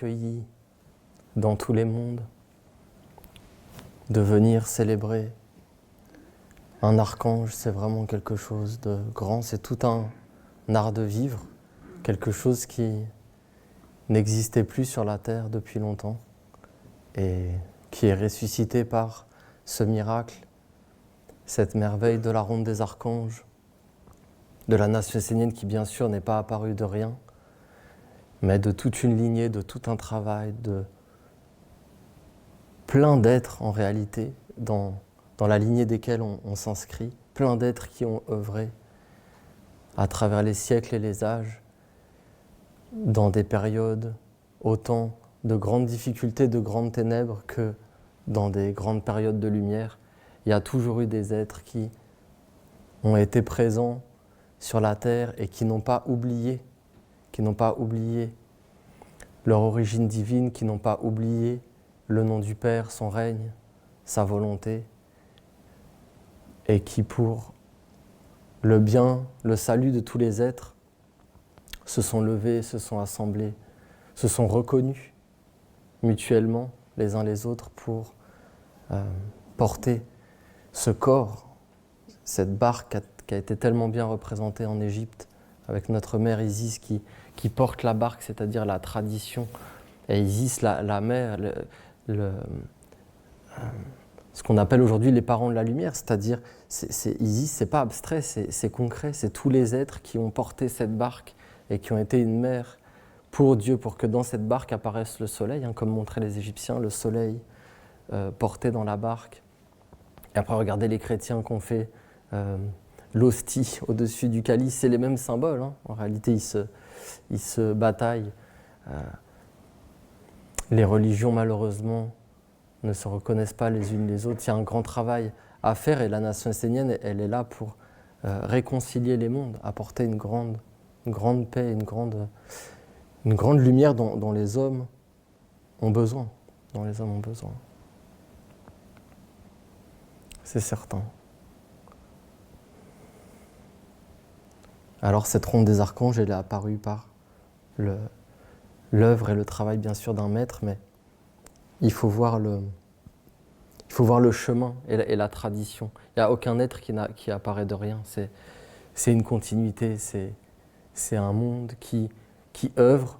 accueillis dans tous les mondes, de venir célébrer un archange, c'est vraiment quelque chose de grand, c'est tout un art de vivre, quelque chose qui n'existait plus sur la terre depuis longtemps et qui est ressuscité par ce miracle, cette merveille de la ronde des archanges, de la nation essénienne qui bien sûr n'est pas apparue de rien, mais de toute une lignée, de tout un travail, de plein d'êtres en réalité, dans la lignée desquels on s'inscrit, plein d'êtres qui ont œuvré à travers les siècles et les âges, dans des périodes autant de grandes difficultés, de grandes ténèbres que dans des grandes périodes de lumière. Il y a toujours eu des êtres qui ont été présents sur la terre et qui n'ont pas oublié leur origine divine, qui n'ont pas oublié le nom du Père, son règne, sa volonté, et qui pour le bien, le salut de tous les êtres, se sont levés, se sont assemblés, se sont reconnus mutuellement les uns les autres pour porter ce corps, cette barque qui a été tellement bien représentée en Égypte, avec notre mère Isis qui porte la barque, c'est-à-dire la tradition. Et Isis, la mère, ce qu'on appelle aujourd'hui les parents de la lumière, c'est-à-dire Isis, c'est pas abstrait, c'est concret, c'est tous les êtres qui ont porté cette barque et qui ont été une mère pour Dieu, pour que dans cette barque apparaisse le soleil, comme montraient les Égyptiens, le soleil porté dans la barque. Et après, regardez les chrétiens qui ont fait l'hostie au-dessus du calice, c'est les mêmes symboles. En réalité, ils se bataillent. Les religions, malheureusement, ne se reconnaissent pas les unes les autres. Il y a un grand travail à faire et la nation essénienne, elle est là pour réconcilier les mondes, apporter une grande paix, une grande lumière dont les hommes ont besoin. C'est certain. Alors cette ronde des archanges, elle est apparue par l'œuvre et le travail bien sûr d'un maître, mais il faut voir le chemin et la tradition. Il n'y a aucun être qui apparaît de rien. C'est une continuité, c'est un monde qui œuvre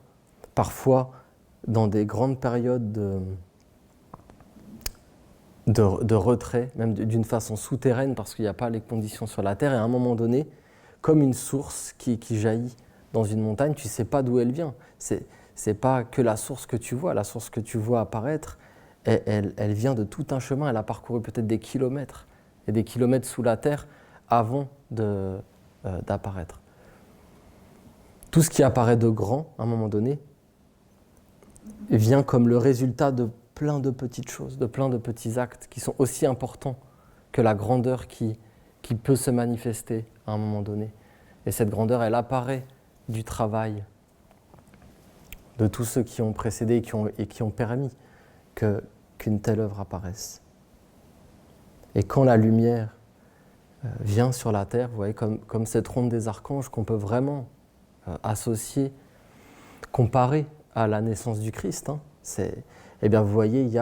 parfois dans des grandes périodes de retrait, même d'une façon souterraine, parce qu'il n'y a pas les conditions sur la terre, et à un moment donné, comme une source qui jaillit dans une montagne, tu ne sais pas d'où elle vient. C'est pas que la source que tu vois apparaître, elle vient de tout un chemin, elle a parcouru peut-être des kilomètres, et des kilomètres sous la terre avant d'apparaître. Tout ce qui apparaît de grand, à un moment donné, vient comme le résultat de plein de petites choses, de plein de petits actes qui sont aussi importants que la grandeur qui peut se manifester à un moment donné. Et cette grandeur, elle apparaît du travail de tous ceux qui ont précédé et qui ont permis qu'une telle œuvre apparaisse. Et quand la lumière vient sur la terre, vous voyez, comme cette ronde des archanges qu'on peut vraiment associer, comparer à la naissance du Christ, eh bien vous voyez, il y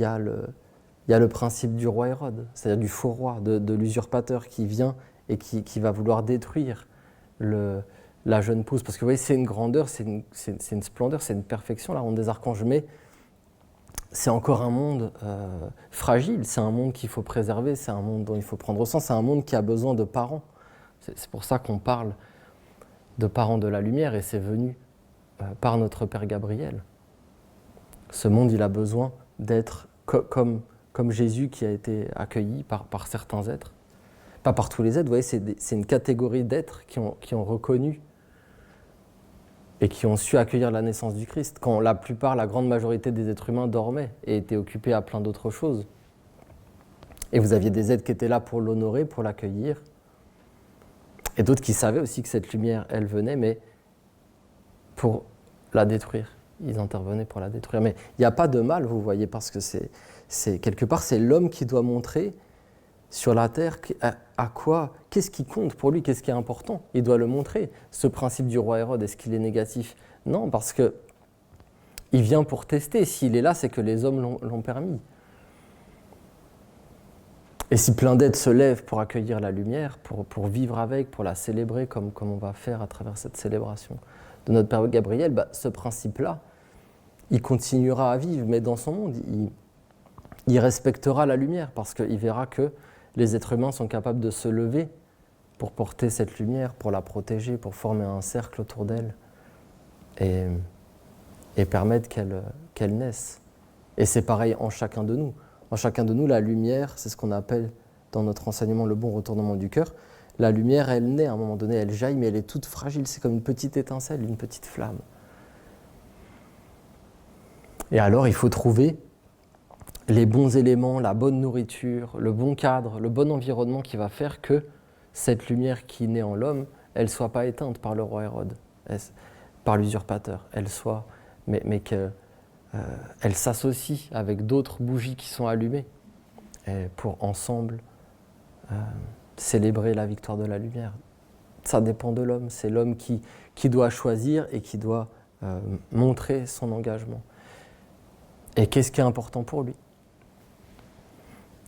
a le principe du roi Hérode, c'est-à-dire du faux roi, de l'usurpateur qui vient et qui va vouloir détruire la jeune pousse. Parce que vous voyez, c'est une grandeur, c'est une splendeur, c'est une perfection, la ronde des archanges, mais c'est encore un monde fragile, c'est un monde qu'il faut préserver, c'est un monde dont il faut prendre soin, c'est un monde qui a besoin de parents. C'est pour ça qu'on parle de parents de la lumière, et c'est venu par notre Père Gabriel. Ce monde, il a besoin d'être comme Jésus qui a été accueilli par certains êtres. Pas par tous les êtres, vous voyez, c'est une catégorie d'êtres qui ont reconnu et qui ont su accueillir la naissance du Christ, quand la grande majorité des êtres humains dormaient et étaient occupés à plein d'autres choses. Et vous aviez des êtres qui étaient là pour l'honorer, pour l'accueillir, et d'autres qui savaient aussi que cette lumière, elle venait, mais pour la détruire. Ils intervenaient pour la détruire. Mais il n'y a pas de mal, vous voyez, parce que quelque part, c'est l'homme qui doit montrer sur la terre qu'est-ce qui compte pour lui, qu'est-ce qui est important. Il doit le montrer. Ce principe du roi Hérode, est-ce qu'il est négatif ? Non, parce que il vient pour tester. S'il est là, c'est que les hommes l'ont permis. Et si plein d'êtres se lèvent pour accueillir la lumière, pour vivre avec, pour la célébrer comme on va faire à travers cette célébration de notre Père Gabriel, ce principe-là, il continuera à vivre, mais dans son monde, il respectera la lumière parce qu'il verra que les êtres humains sont capables de se lever pour porter cette lumière, pour la protéger, pour former un cercle autour d'elle et permettre qu'elle naisse. Et c'est pareil en chacun de nous. En chacun de nous, la lumière, c'est ce qu'on appelle dans notre enseignement le bon retournement du cœur. La lumière, elle naît à un moment donné, elle jaillit, mais elle est toute fragile. C'est comme une petite étincelle, une petite flamme. Et alors, il faut trouver les bons éléments, la bonne nourriture, le bon cadre, le bon environnement qui va faire que cette lumière qui naît en l'homme, elle ne soit pas éteinte par le roi Hérode, par l'usurpateur, mais qu'elle s'associe avec d'autres bougies qui sont allumées pour ensemble célébrer la victoire de la lumière. Ça dépend de l'homme, c'est l'homme qui doit choisir et qui doit montrer son engagement. Et qu'est-ce qui est important pour lui ?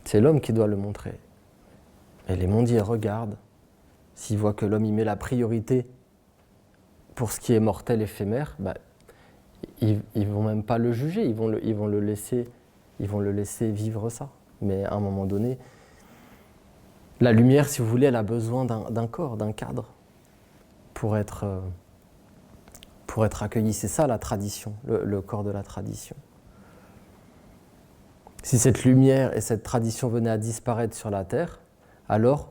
C'est l'homme qui doit le montrer. Et les mondiers regardent, s'ils voient que l'homme y met la priorité pour ce qui est mortel, éphémère, ils ne vont même pas le juger, ils vont le laisser vivre ça. Mais à un moment donné, la lumière, si vous voulez, elle a besoin d'un corps, d'un cadre pour être accueillie. C'est ça la tradition, le corps de la tradition. Si cette lumière et cette tradition venaient à disparaître sur la terre, alors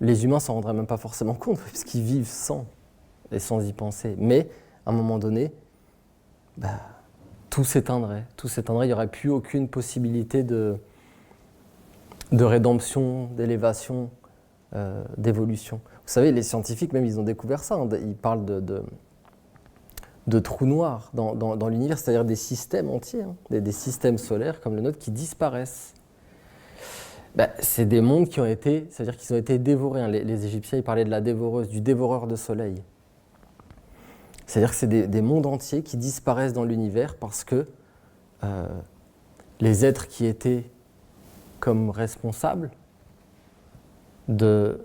les humains ne s'en rendraient même pas forcément compte, puisqu'ils vivent sans et sans y penser. Mais à un moment donné, tout s'éteindrait, il n'y aurait plus aucune possibilité de rédemption, d'élévation, d'évolution. Vous savez, les scientifiques, même, ils ont découvert ça. Ils parlent de trous noirs dans l'univers, c'est-à-dire des systèmes entiers, des systèmes solaires comme le nôtre qui disparaissent. C'est des mondes qui ont été, c'est-à-dire qu'ils ont été dévorés. Les Égyptiens, ils parlaient de la dévoreuse, du dévoreur de soleil. C'est-à-dire que c'est des mondes entiers qui disparaissent dans l'univers parce que les êtres qui étaient comme responsables de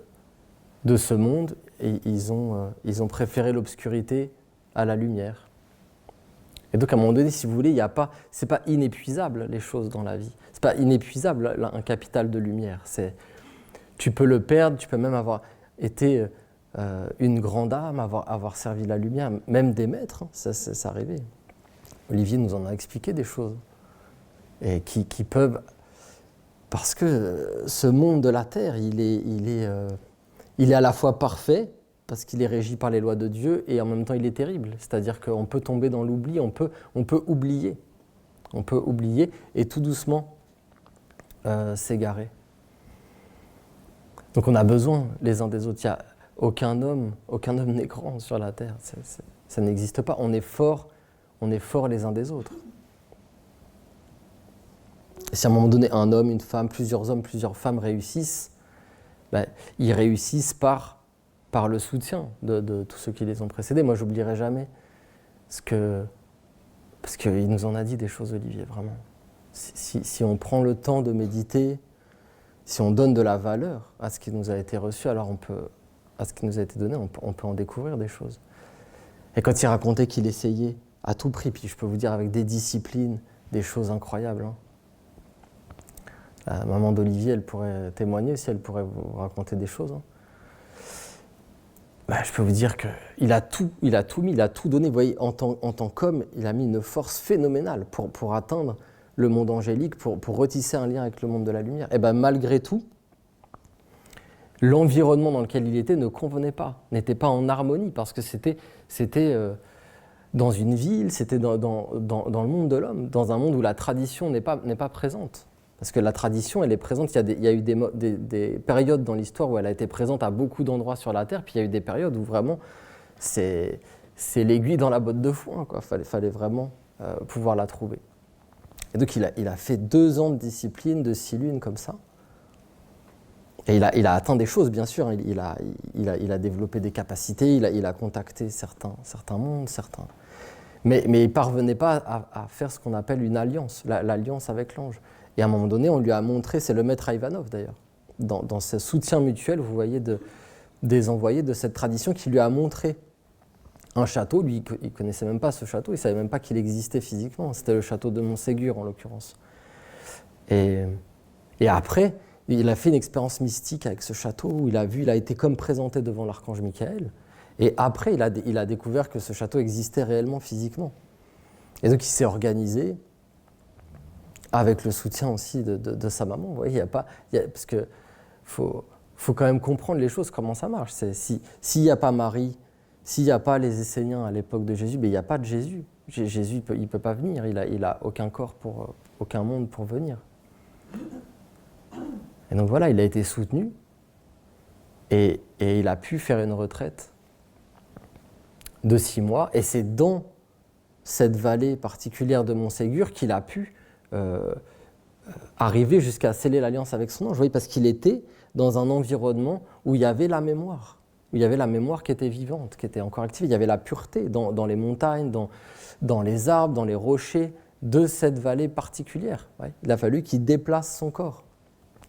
ce monde, ils ont préféré l'obscurité à la lumière. Et donc à un moment donné, si vous voulez, c'est pas inépuisable les choses dans la vie. C'est pas inépuisable un capital de lumière. Tu peux le perdre, tu peux même avoir été une grande âme, avoir servi la lumière, même des maîtres, ça arrivait. Olivier nous en a expliqué des choses. Et qui peuvent... Parce que ce monde de la terre, il est à la fois parfait, parce qu'il est régi par les lois de Dieu, et en même temps il est terrible. C'est-à-dire qu'on peut tomber dans l'oubli, on peut oublier. On peut oublier et tout doucement s'égarer. Donc on a besoin les uns des autres. Il y a aucun homme n'est grand sur la terre. Ça n'existe pas. On est forts les uns des autres. Et si à un moment donné, un homme, une femme, plusieurs hommes, plusieurs femmes réussissent, ils réussissent par le soutien de tous ceux qui les ont précédés. Moi, j'oublierai jamais parce qu'il nous en a dit des choses, Olivier, vraiment. Si on prend le temps de méditer, si on donne de la valeur à ce qui nous a été reçu, alors à ce qui nous a été donné, on peut en découvrir des choses. Et quand il racontait qu'il essayait à tout prix, puis je peux vous dire avec des disciplines, des choses incroyables. La maman d'Olivier, elle pourrait témoigner, si elle pourrait vous raconter des choses. Je peux vous dire qu'il a tout mis, il a tout donné. Vous voyez, en tant qu'homme, il a mis une force phénoménale pour atteindre le monde angélique, pour retisser un lien avec le monde de la lumière. Et malgré tout, l'environnement dans lequel il était ne convenait pas, n'était pas en harmonie, parce que c'était dans une ville, c'était dans le monde de l'homme, dans un monde où la tradition n'est pas présente. Parce que la tradition, elle est présente, il y a eu des périodes dans l'histoire où elle a été présente à beaucoup d'endroits sur la Terre, puis il y a eu des périodes où vraiment, c'est l'aiguille dans la botte de foin, quoi. Fallait vraiment pouvoir la trouver. Et donc il a fait 2 ans de discipline, de 6 lunes comme ça. Et il a atteint des choses, bien sûr, il a développé des capacités, il a contacté certains mondes, certains... Mais il ne parvenait pas à faire ce qu'on appelle une alliance, l'alliance avec l'ange. Et à un moment donné, on lui a montré, c'est le maître Ivanov d'ailleurs, dans ce soutien mutuel, vous voyez, des envoyés de cette tradition, qui lui a montré un château. Lui, il ne connaissait même pas ce château, il ne savait même pas qu'il existait physiquement. C'était le château de Montségur, en l'occurrence. Et après, il a fait une expérience mystique avec ce château, où il a été comme présenté devant l'archange Michael. Et après, il a découvert que ce château existait réellement, physiquement. Et donc, il s'est organisé avec le soutien aussi de sa maman. Vous voyez, parce qu'il faut quand même comprendre les choses, comment ça marche. S'il n'y a pas Marie, s'il n'y a pas les Esséniens à l'époque de Jésus, il n'y a pas de Jésus. Jésus, il ne peut pas venir. Il n'a aucun corps, aucun monde pour venir. Et donc voilà, il a été soutenu et il a pu faire une retraite de 6 mois. Et c'est dans cette vallée particulière de Montségur qu'il a pu arriver jusqu'à sceller l'alliance avec son ange. Vous voyez, parce qu'il était dans un environnement où il y avait la mémoire, qui était vivante, qui était encore active. Il y avait la pureté dans les montagnes, dans les arbres, dans les rochers de cette vallée particulière. Ouais. Il a fallu qu'il déplace son corps,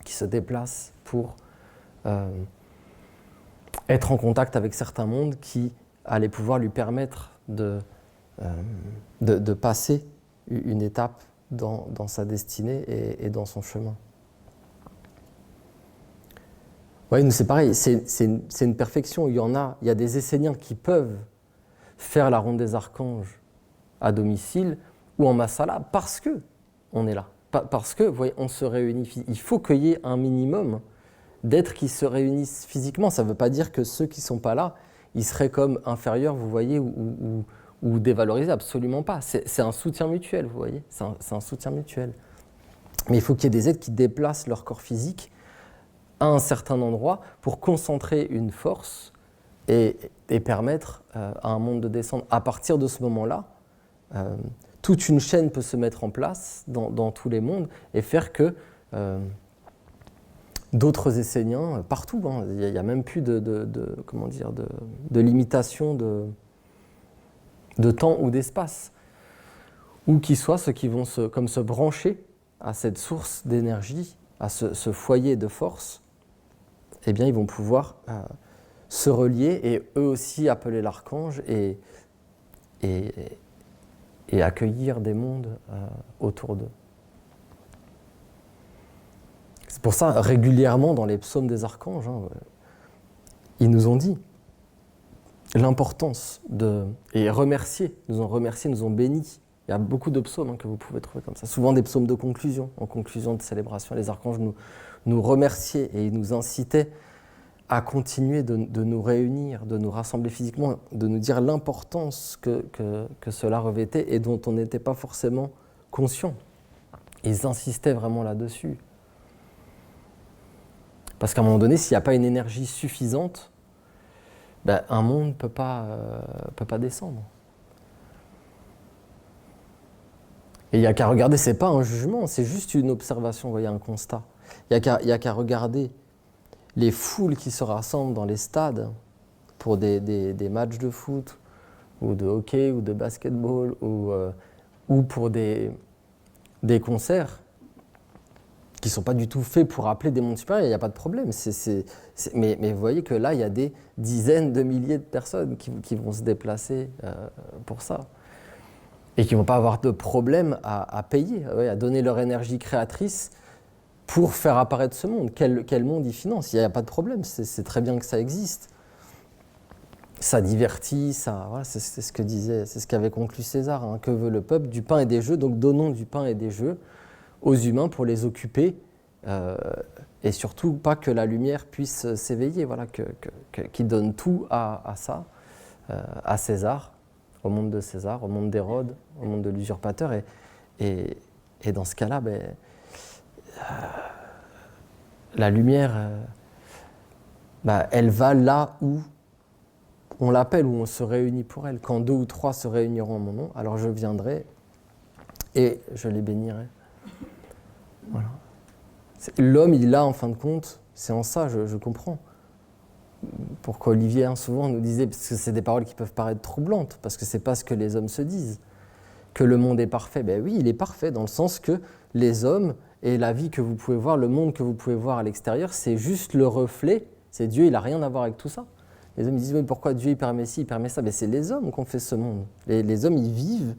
qu'il se déplace pour être en contact avec certains mondes qui allaient pouvoir lui permettre de passer une étape dans sa destinée et dans son chemin. Oui, nous c'est pareil, c'est une perfection. Il y a des Esséniens qui peuvent faire la ronde des archanges à domicile ou en Massala parce que on est là. Parce que, vous voyez, on se réunit. Il faut qu'il y ait un minimum d'êtres qui se réunissent physiquement. Ça ne veut pas dire que ceux qui ne sont pas là, ils seraient comme inférieurs, vous voyez, ou dévalorisés, absolument pas. C'est un soutien mutuel, vous voyez, c'est un soutien mutuel. Mais il faut qu'il y ait des êtres qui déplacent leur corps physique à un certain endroit pour concentrer une force et permettre à un monde de descendre. À partir de ce moment-là, toute une chaîne peut se mettre en place dans tous les mondes et faire que d'autres Esséniens, partout, hein, il n'y a même plus de limitation de temps ou d'espace, ou qui soient ceux qui vont se brancher à cette source d'énergie, à ce foyer de force, eh bien ils vont pouvoir se relier et eux aussi appeler l'archange et accueillir des mondes autour d'eux. C'est pour ça, régulièrement dans les psaumes des archanges, ils nous ont dit l'importance et remercier, nous ont bénis. Il y a beaucoup de psaumes que vous pouvez trouver comme ça, souvent des psaumes de conclusion, en conclusion de célébration. Les archanges nous remerciaient et ils nous incitaient à continuer de nous réunir, de nous rassembler physiquement, de nous dire l'importance que cela revêtait et dont on n'était pas forcément conscient. Ils insistaient vraiment là-dessus. Parce qu'à un moment donné, s'il n'y a pas une énergie suffisante, un monde ne peut pas descendre. Et il n'y a qu'à regarder, ce n'est pas un jugement, c'est juste une observation, vous voyez, un constat. Il n'y a qu'à regarder les foules qui se rassemblent dans les stades pour des matchs de foot, ou de hockey, ou de basketball, ou pour des concerts qui ne sont pas du tout faits pour appeler des mondes supérieurs, il n'y a pas de problème. Mais vous voyez que là, il y a des dizaines de milliers de personnes qui vont se déplacer pour ça. Et qui ne vont pas avoir de problème à payer, à donner leur énergie créatrice pour faire apparaître ce monde. Quel monde ils financent? Il n'y a pas de problème, c'est très bien que ça existe. Ça divertit, voilà, c'est ce que disait, c'est ce qu'avait conclu César. Hein. Que veut le peuple? Du pain et des jeux, donc donnons du pain et des jeux aux humains pour les occuper, et surtout pas que la lumière puisse s'éveiller, voilà, qu'ils donnent tout à ça, à César, au monde de César, au monde d'Hérode, au monde de l'usurpateur, et dans ce cas-là, la lumière, elle va là où on l'appelle, où on se réunit pour elle. Quand 2 ou 3 se réuniront en mon nom, alors je viendrai et je les bénirai. Voilà. L'homme, il a, en fin de compte, c'est en ça, je comprends. pourquoi Olivier souvent nous disait, parce que c'est des paroles qui peuvent paraître troublantes, parce que c'est pas ce que les hommes se disent, que le monde est parfait. Ben oui, il est parfait dans le sens que les hommes et la vie que vous pouvez voir, le monde que vous pouvez voir à l'extérieur, c'est juste le reflet, c'est Dieu, il n'a rien à voir avec tout ça. Les hommes ils disent, mais pourquoi Dieu il permet ci, il permet ça? Ben c'est les hommes qui ont fait ce monde. Les hommes, ils vivent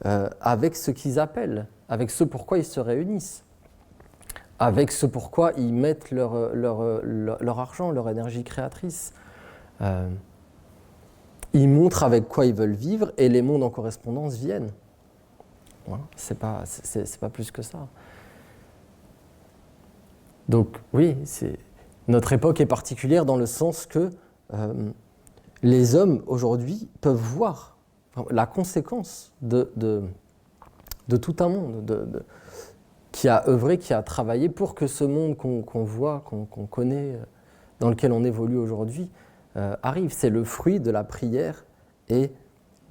avec ce qu'ils appellent, avec ce pourquoi ils se réunissent, avec ce pourquoi ils mettent leur argent, leur énergie créatrice. Ils montrent avec quoi ils veulent vivre et les mondes en correspondance viennent. Voilà, c'est pas plus que ça. Donc oui, notre époque est particulière dans le sens que les hommes aujourd'hui peuvent voir la conséquence de tout un monde qui a œuvré, qui a travaillé pour que ce monde qu'on voit, qu'on connaît, dans lequel on évolue aujourd'hui, arrive. C'est le fruit de la prière et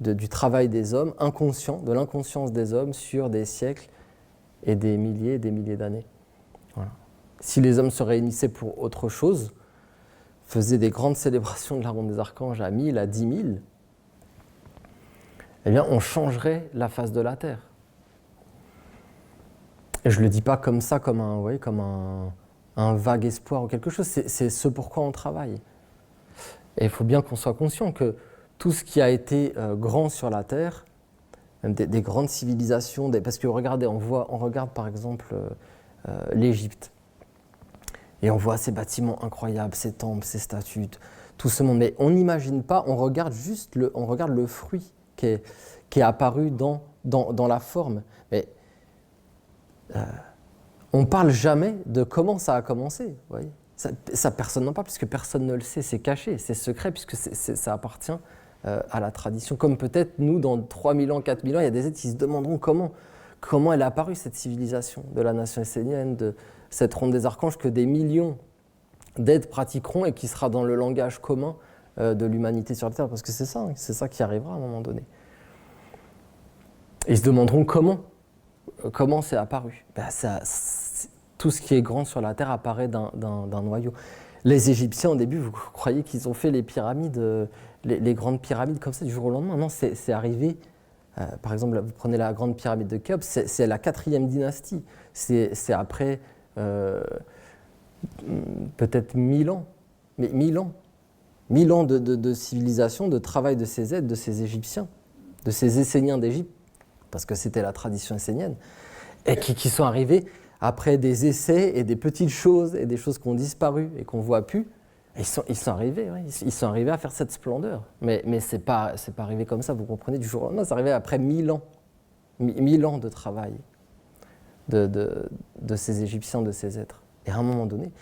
du travail des hommes, inconscient, de l'inconscience des hommes sur des siècles et des milliers d'années. Voilà. Si les hommes se réunissaient pour autre chose, faisaient des grandes célébrations de la ronde des archanges à 1000, à 10 000, eh bien, on changerait la face de la Terre. Et je ne le dis pas comme ça, comme un vague espoir ou quelque chose, c'est ce pourquoi on travaille. Et il faut bien qu'on soit conscient que tout ce qui a été grand sur la Terre, même des grandes civilisations, parce que regardez, on regarde par exemple l'Égypte, et on voit ces bâtiments incroyables, ces temples, ces statues, tout ce monde. Mais on n'imagine pas, on regarde le fruit qui est apparu dans la forme. Mais on ne parle jamais de comment ça a commencé. Vous voyez, ça personne n'en parle, puisque personne ne le sait, c'est caché, c'est secret, puisque ça appartient à la tradition. Comme peut-être nous, dans 3000 ans, 4000 ans, il y a des êtres qui se demanderont comment elle est apparue, cette civilisation de la nation essénienne, de cette ronde des archanges que des millions d'êtres pratiqueront et qui sera dans le langage commun de l'humanité sur la Terre, parce que c'est ça qui arrivera à un moment donné. Et ils se demanderont comment c'est apparu. Tout ce qui est grand sur la Terre apparaît d'un noyau. Les Égyptiens, au début, vous croyez qu'ils ont fait les pyramides, les grandes pyramides comme ça du jour au lendemain? Non, c'est arrivé. Par exemple, vous prenez la grande pyramide de Khéops, c'est la 4e dynastie. C'est après peut-être 1000 ans. Mais 1000 ans. 1000 ans de civilisation, de travail de ces êtres, de ces Égyptiens, de ces Esséniens d'Égypte, parce que c'était la tradition essénienne, et qui sont arrivés après des essais et des petites choses et des choses qui ont disparu et qu'on ne voit plus. Ils sont arrivés, oui, ils sont arrivés à faire cette splendeur. Mais c'est pas arrivé comme ça, vous comprenez, du jour au lendemain. C'est arrivé après 1000 ans. 1000 ans de travail de ces Égyptiens, de ces êtres. Et à un moment donné,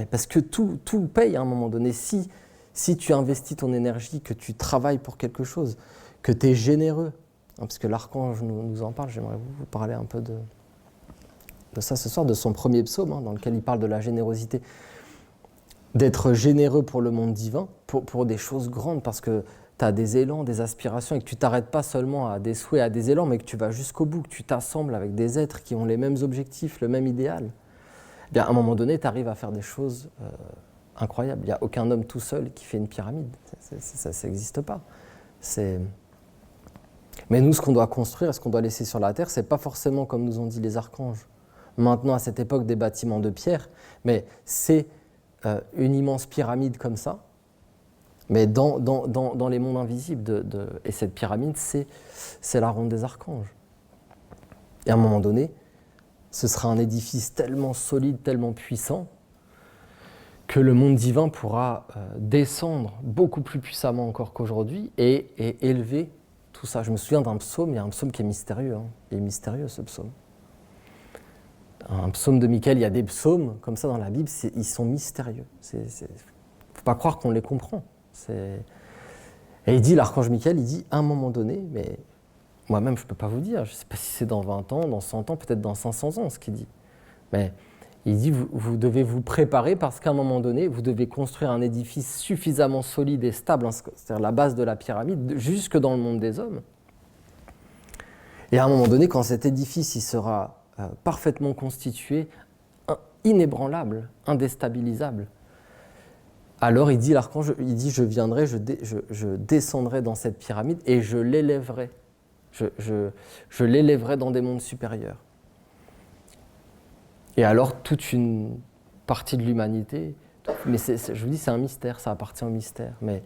parce que tout paye à un moment donné. Si tu investis ton énergie, que tu travailles pour quelque chose, que tu es généreux, parce que l'archange nous en parle, j'aimerais vous parler un peu de ça ce soir, de son premier psaume, dans lequel il parle de la générosité. D'être généreux pour le monde divin, pour des choses grandes, parce que tu as des élans, des aspirations, et que tu ne t'arrêtes pas seulement à des souhaits, à des élans, mais que tu vas jusqu'au bout, que tu t'assembles avec des êtres qui ont les mêmes objectifs, le même idéal. Eh bien, à un moment donné, tu arrives à faire des choses incroyables. Il n'y a aucun homme tout seul qui fait une pyramide. Ça n'existe pas. Mais nous, ce qu'on doit construire, ce qu'on doit laisser sur la terre, ce n'est pas forcément, comme nous ont dit les archanges, maintenant à cette époque, des bâtiments de pierre, mais c'est une immense pyramide comme ça, mais dans les mondes invisibles. Et cette pyramide, c'est la ronde des archanges. Et à un moment donné, ce sera un édifice tellement solide, tellement puissant, que le monde divin pourra descendre beaucoup plus puissamment encore qu'aujourd'hui et élever tout ça. Je me souviens d'un psaume, il y a un psaume qui est mystérieux. Il est mystérieux, ce psaume. Un psaume de Michael, il y a des psaumes comme ça dans la Bible, ils sont mystérieux. Il ne faut pas croire qu'on les comprend. Et il dit, l'archange Michael, il dit, à un moment donné, mais moi-même je ne peux pas vous dire, je ne sais pas si c'est dans 20 ans, dans 100 ans, peut-être dans 500 ans ce qu'il dit. Mais il dit, vous devez vous préparer parce qu'à un moment donné, vous devez construire un édifice suffisamment solide et stable, c'est-à-dire la base de la pyramide, jusque dans le monde des hommes. Et à un moment donné, quand cet édifice il sera parfaitement constitué, inébranlable, indéstabilisable, alors il dit, l'archange, il dit, je viendrai, je descendrai dans cette pyramide et je l'élèverai. Je l'élèverai dans des mondes supérieurs. Et alors, toute une partie de l'humanité, mais je vous dis, c'est un mystère, ça appartient au mystère. Mais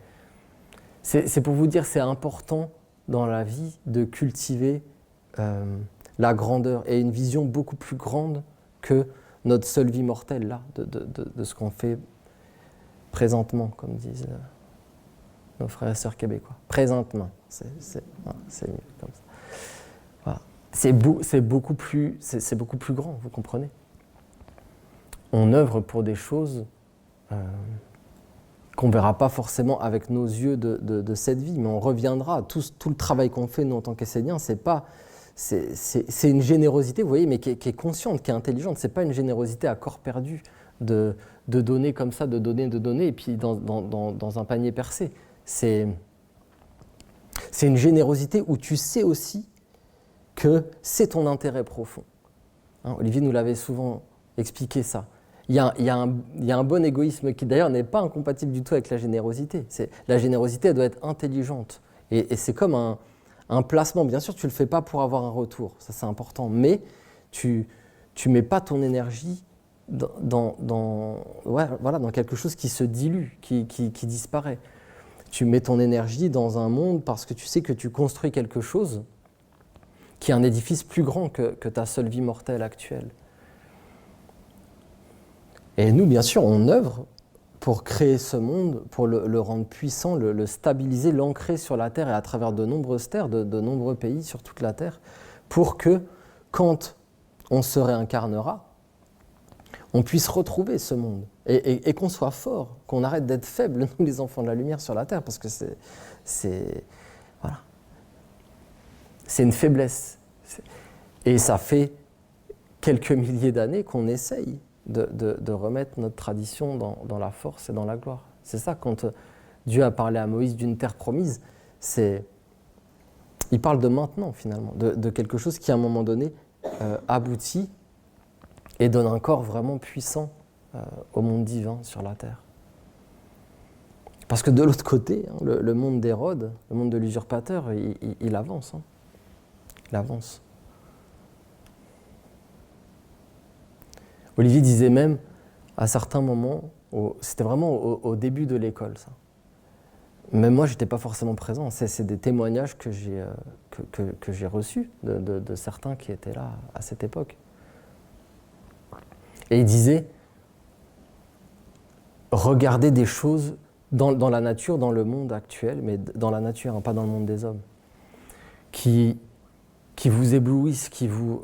c'est pour vous dire, c'est important dans la vie de cultiver la grandeur et une vision beaucoup plus grande que notre seule vie mortelle, là, de ce qu'on fait présentement, comme disent nos frères et sœurs québécois. Présentement, c'est mieux comme ça. Voilà. C'est beaucoup plus grand, vous comprenez ? On œuvre pour des choses qu'on ne verra pas forcément avec nos yeux de cette vie, mais on reviendra. Tout le travail qu'on fait, nous, en tant qu'Esséniens, c'est une générosité, vous voyez, mais qui est consciente, qui est intelligente. Ce n'est pas une générosité à corps perdu de donner comme ça, de donner, et puis dans un panier percé. C'est une générosité où tu sais aussi que c'est ton intérêt profond. Hein, Olivier nous l'avait souvent expliqué ça. Il y a un bon égoïsme qui d'ailleurs n'est pas incompatible du tout avec la générosité. La générosité, elle doit être intelligente. Et c'est comme un placement. Bien sûr, tu ne le fais pas pour avoir un retour, ça c'est important, mais tu ne mets pas ton énergie dans quelque chose qui se dilue, qui disparaît. Tu mets ton énergie dans un monde parce que tu sais que tu construis quelque chose qui est un édifice plus grand que ta seule vie mortelle actuelle. Et nous, bien sûr, on œuvre pour créer ce monde, pour le rendre puissant, le stabiliser, l'ancrer sur la Terre et à travers de nombreuses terres, de nombreux pays sur toute la Terre, pour que, quand on se réincarnera, on puisse retrouver ce monde et qu'on soit fort, qu'on arrête d'être faibles, nous les enfants de la lumière sur la Terre, parce que c'est une faiblesse. Et ça fait quelques milliers d'années qu'on essaye de remettre notre tradition dans la force et dans la gloire. C'est ça, quand Dieu a parlé à Moïse d'une terre promise, il parle de maintenant finalement, de quelque chose qui à un moment donné aboutit et donne un corps vraiment puissant au monde divin sur la terre. Parce que de l'autre côté, hein, le monde d'Hérode, le monde de l'usurpateur, il avance. Hein. Il avance. Olivier disait même, à certains moments, c'était vraiment au début de l'école, ça. Même moi, je n'étais pas forcément présent. C'est des témoignages que j'ai reçus de certains qui étaient là à cette époque. Et il disait, regardez des choses dans la nature, dans le monde actuel, mais dans la nature, hein, pas dans le monde des hommes, qui vous éblouissent, qui vous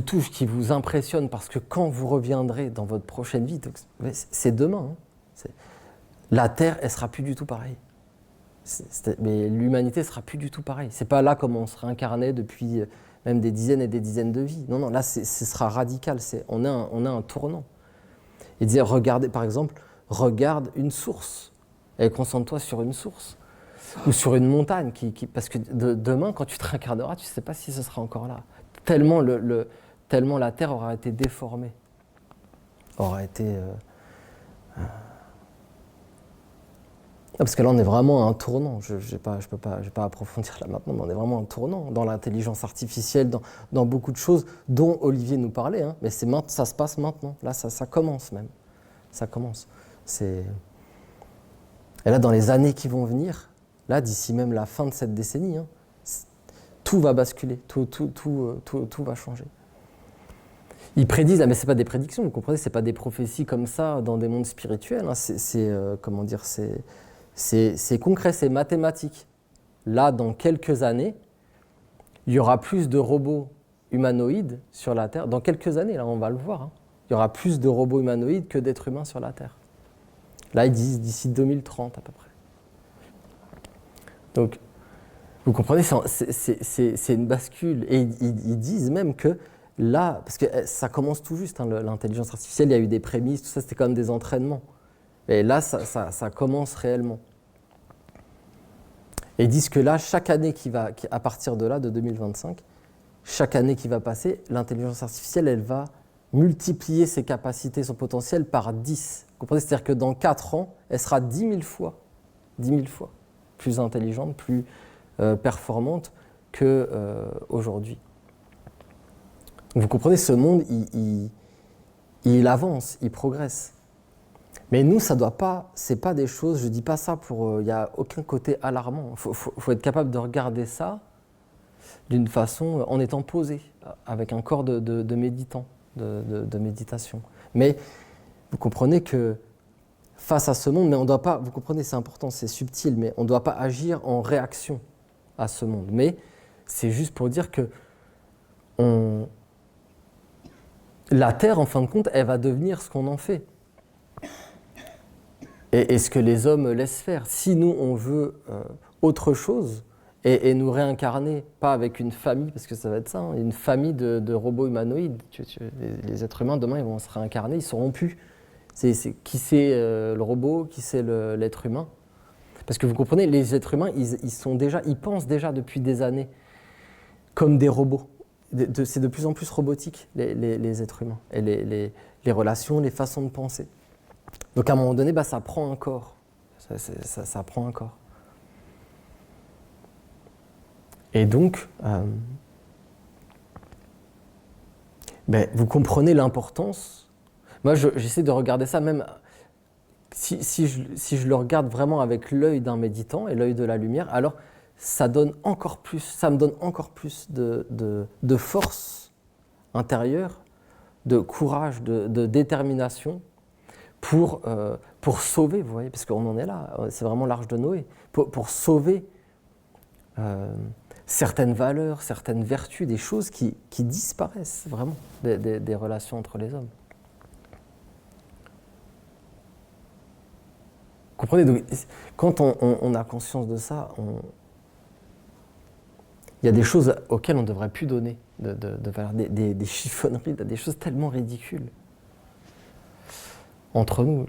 touchent, qui vous impressionnent, parce que quand vous reviendrez dans votre prochaine vie, c'est demain. Hein, la Terre, elle ne sera plus du tout pareille. Mais l'humanité ne sera plus du tout pareille. Ce n'est pas là comme on se réincarnait depuis même des dizaines et des dizaines de vies. Non, là, ce sera radical. On a un tournant. Il disait, regardez, par exemple, regarde une source et concentre-toi sur une source. Ou sur une montagne, parce que demain, quand tu te réincarneras, tu ne sais pas si ce sera encore là. Tellement la Terre aura été déformée. Aura été... parce que là, on est vraiment à un tournant. Je ne vais pas approfondir là maintenant, mais on est vraiment à un tournant dans l'intelligence artificielle, dans beaucoup de choses dont Olivier nous parlait. Hein, mais ça se passe maintenant. Là, ça commence même. Ça commence. Et là, dans les années qui vont venir, là, d'ici même la fin de cette décennie, hein, tout va basculer, tout va changer. Ils prédisent, mais ce n'est pas des prédictions, vous comprenez, ce n'est pas des prophéties comme ça dans des mondes spirituels, hein, c'est concret, c'est mathématique. Là, dans quelques années, il y aura plus de robots humanoïdes sur la Terre. Dans quelques années, là, on va le voir, hein, il y aura plus de robots humanoïdes que d'êtres humains sur la Terre. Là, ils disent d'ici 2030 à peu près. Donc, vous comprenez, c'est une bascule. Et ils disent même que là, parce que ça commence tout juste, hein, l'intelligence artificielle, il y a eu des prémices, tout ça, c'était quand même des entraînements. Et là, ça commence réellement. Et ils disent que là, chaque année à partir de là, de 2025, chaque année qui va passer, l'intelligence artificielle, elle va multiplier ses capacités, son potentiel par 10 comprenez? C'est-à-dire que dans 4 ans, elle sera 10 000 fois plus intelligente, plus performante qu'aujourd'hui. Vous comprenez, ce monde, il avance, il progresse. Mais nous, ça doit pas, c'est pas des choses, je dis pas ça pour, il n'y a aucun côté alarmant. Faut être capable de regarder ça d'une façon, en étant posé, avec un corps de méditant, de méditation. Mais vous comprenez que face à ce monde, mais on ne doit pas, vous comprenez, c'est important, c'est subtil, mais on ne doit pas agir en réaction à ce monde. Mais c'est juste pour dire que la Terre, en fin de compte, elle va devenir ce qu'on en fait. Et ce que les hommes laissent faire. Si nous, on veut autre chose, et nous réincarner, pas avec une famille, parce que ça va être ça, hein, une famille de robots humanoïdes, les êtres humains, demain, ils vont se réincarner, ils ne sauront plus. Qui c'est le robot, qui c'est l'être humain. Parce que vous comprenez, les êtres humains, ils pensent déjà depuis des années comme des robots. C'est de plus en plus robotique, les êtres humains, et les relations, les façons de penser. Donc à un moment donné, ça prend un corps. Ça prend un corps. Et donc, vous comprenez l'importance. Moi, j'essaie de regarder ça même, si je le regarde vraiment avec l'œil d'un méditant et l'œil de la lumière, alors ça me donne encore plus de force intérieure, de courage, de détermination pour sauver, vous voyez, parce qu'on en est là, c'est vraiment l'arche de Noé, pour sauver certaines valeurs, certaines vertus, des choses qui disparaissent vraiment des relations entre les hommes. Vous comprenez? Donc, quand on a conscience de ça, il y a des choses auxquelles on ne devrait plus donner de valeur, des chiffonneries, des choses tellement ridicules. Entre nous,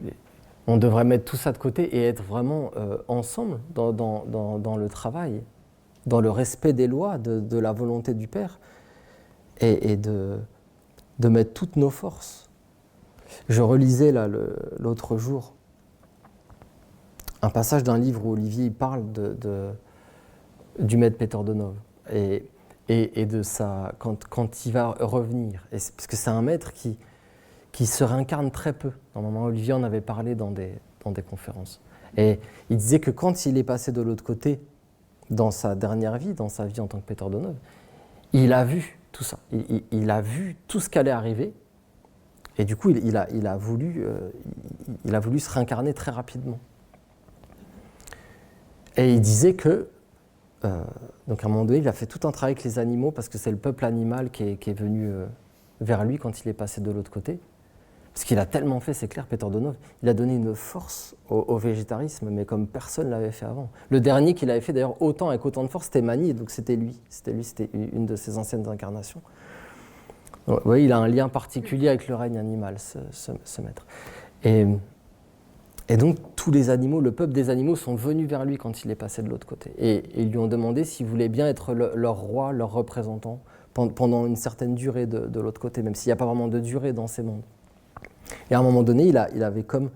on devrait mettre tout ça de côté et être vraiment ensemble dans le travail, dans le respect des lois, de la volonté du Père, et de mettre toutes nos forces. Je relisais là, l'autre jour un passage d'un livre où Olivier parle du maître Peter Donov et de ça quand il va revenir. Parce que c'est un maître qui se réincarne très peu. Normalement, Olivier en avait parlé dans des conférences. Et il disait que quand il est passé de l'autre côté, dans sa dernière vie, dans sa vie en tant que Peter Donov, il a vu tout ça. Il a vu tout ce qui allait arriver. Et du coup, il a voulu se réincarner très rapidement. Et il disait que, donc à un moment donné, il a fait tout un travail avec les animaux parce que c'est le peuple animal qui est venu vers lui quand il est passé de l'autre côté. Parce qu'il a tellement fait, c'est clair, Peter Donov, il a donné une force au végétarisme, mais comme personne ne l'avait fait avant. Le dernier qu'il avait fait d'ailleurs autant avec autant de force, c'était Mani, donc c'était lui. C'était une de ses anciennes incarnations. Donc, vous voyez, il a un lien particulier avec le règne animal, ce maître. Et donc, tous les animaux, le peuple des animaux sont venus vers lui quand il est passé de l'autre côté. Et ils lui ont demandé s'il voulait bien être leur roi, leur représentant, pendant une certaine durée de l'autre côté, même s'il n'y a pas vraiment de durée dans ces mondes. Et à un moment donné, il avait comme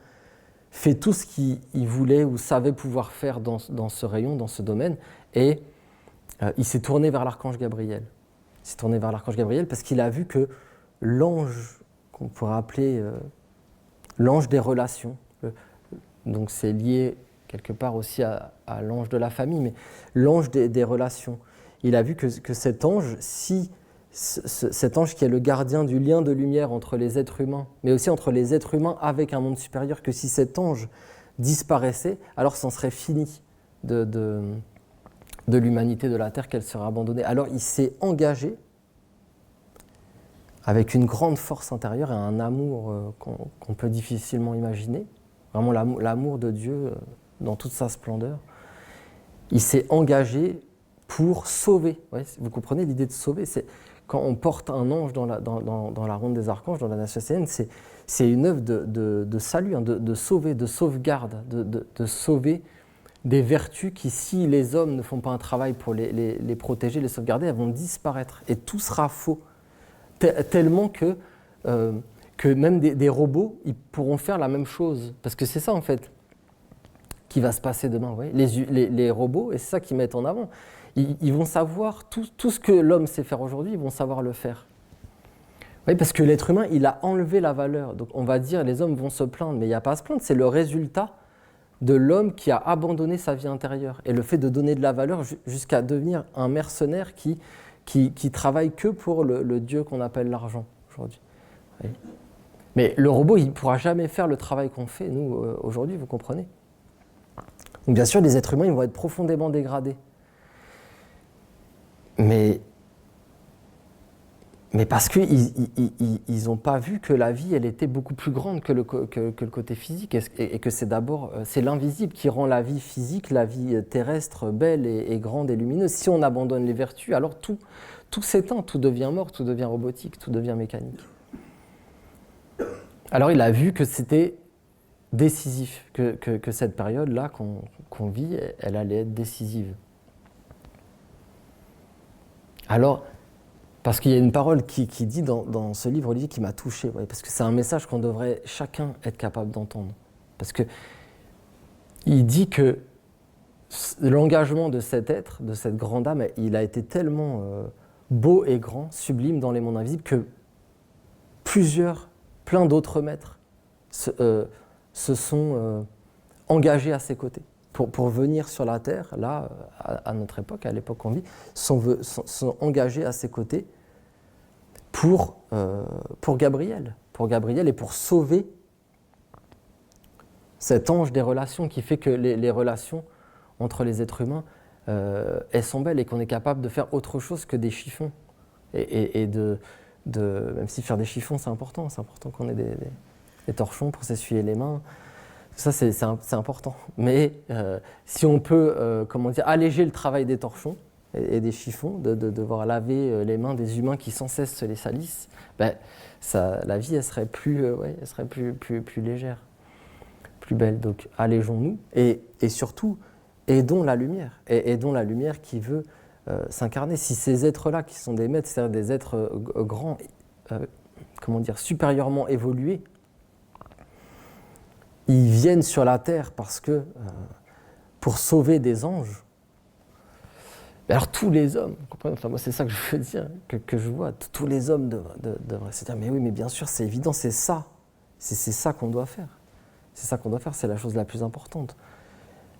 fait tout ce qu'il voulait ou savait pouvoir faire dans ce rayon, dans ce domaine, et il s'est tourné vers l'archange Gabriel. Il s'est tourné vers l'archange Gabriel parce qu'il a vu que l'ange, qu'on pourrait appeler l'ange des relations, donc c'est lié quelque part aussi à l'ange de la famille, mais l'ange des relations. Il a vu que cet ange, cet ange qui est le gardien du lien de lumière entre les êtres humains, mais aussi entre les êtres humains avec un monde supérieur, que si cet ange disparaissait, alors c'en serait fini de l'humanité, de la Terre, qu'elle serait abandonnée. Alors il s'est engagé avec une grande force intérieure et un amour qu'on peut difficilement imaginer, vraiment l'amour de Dieu dans toute sa splendeur. Il s'est engagé pour sauver. Ouais, vous comprenez l'idée de sauver, c'est quand on porte un ange dans la ronde des archanges, dans la nation assyrienne, c'est une œuvre de salut, hein, de sauver, de sauvegarde, de sauver des vertus qui, si les hommes ne font pas un travail pour les protéger, les sauvegarder, elles vont disparaître et tout sera faux. Tellement que que même des robots, ils pourront faire la même chose. Parce que c'est ça, en fait, qui va se passer demain. Vous voyez, les robots, et c'est ça qu'ils mettent en avant, ils vont savoir tout ce que l'homme sait faire aujourd'hui, ils vont savoir le faire. Oui, parce que l'être humain, il a enlevé la valeur. Donc on va dire, les hommes vont se plaindre, mais il n'y a pas à se plaindre, c'est le résultat de l'homme qui a abandonné sa vie intérieure. Et le fait de donner de la valeur jusqu'à devenir un mercenaire qui travaille que pour le Dieu qu'on appelle l'argent aujourd'hui. Oui. Mais le robot, il ne pourra jamais faire le travail qu'on fait, nous, aujourd'hui, vous comprenez? Donc bien sûr, les êtres humains, ils vont être profondément dégradés. Mais parce qu'ils n'ont pas vu que la vie, elle était beaucoup plus grande que le côté physique, et que c'est d'abord, c'est l'invisible qui rend la vie physique, la vie terrestre, belle et grande et lumineuse. Si on abandonne les vertus, alors tout s'éteint, tout devient mort, tout devient robotique, tout devient mécanique. Alors il a vu que c'était décisif, que cette période-là qu'on vit, elle allait être décisive. Alors, parce qu'il y a une parole qui dit dans ce livre, Olivier, qui m'a touché, parce que c'est un message qu'on devrait chacun être capable d'entendre. Parce qu'il dit que l'engagement de cet être, de cette grande âme, il a été tellement beau et grand, sublime dans les mondes invisibles, que plein d'autres maîtres se sont engagés à ses côtés. Pour venir sur la Terre, là, à notre époque, à l'époque qu'on vit, sont engagés à ses côtés pour Gabriel et pour sauver cet ange des relations qui fait que les relations entre les êtres humains, elles sont belles et qu'on est capable de faire autre chose que des chiffons. Et même si faire des chiffons, c'est important qu'on ait des torchons pour s'essuyer les mains. Ça, c'est important. Mais si on peut alléger le travail des torchons et des chiffons, de devoir laver les mains des humains qui sans cesse se les salissent, la vie, elle serait plus légère, plus belle. Donc, allégeons-nous et surtout, aidons la lumière. Et aidons la lumière qui veut s'incarner. Si ces êtres-là, qui sont des maîtres, c'est-à-dire des êtres grands, supérieurement évolués, ils viennent sur la terre parce que, pour sauver des anges, alors tous les hommes, vous comprenez, moi c'est ça que je veux dire, que je vois, tous les hommes devraient se dire, mais oui, mais bien sûr, c'est évident, c'est ça qu'on doit faire. C'est ça qu'on doit faire, c'est la chose la plus importante.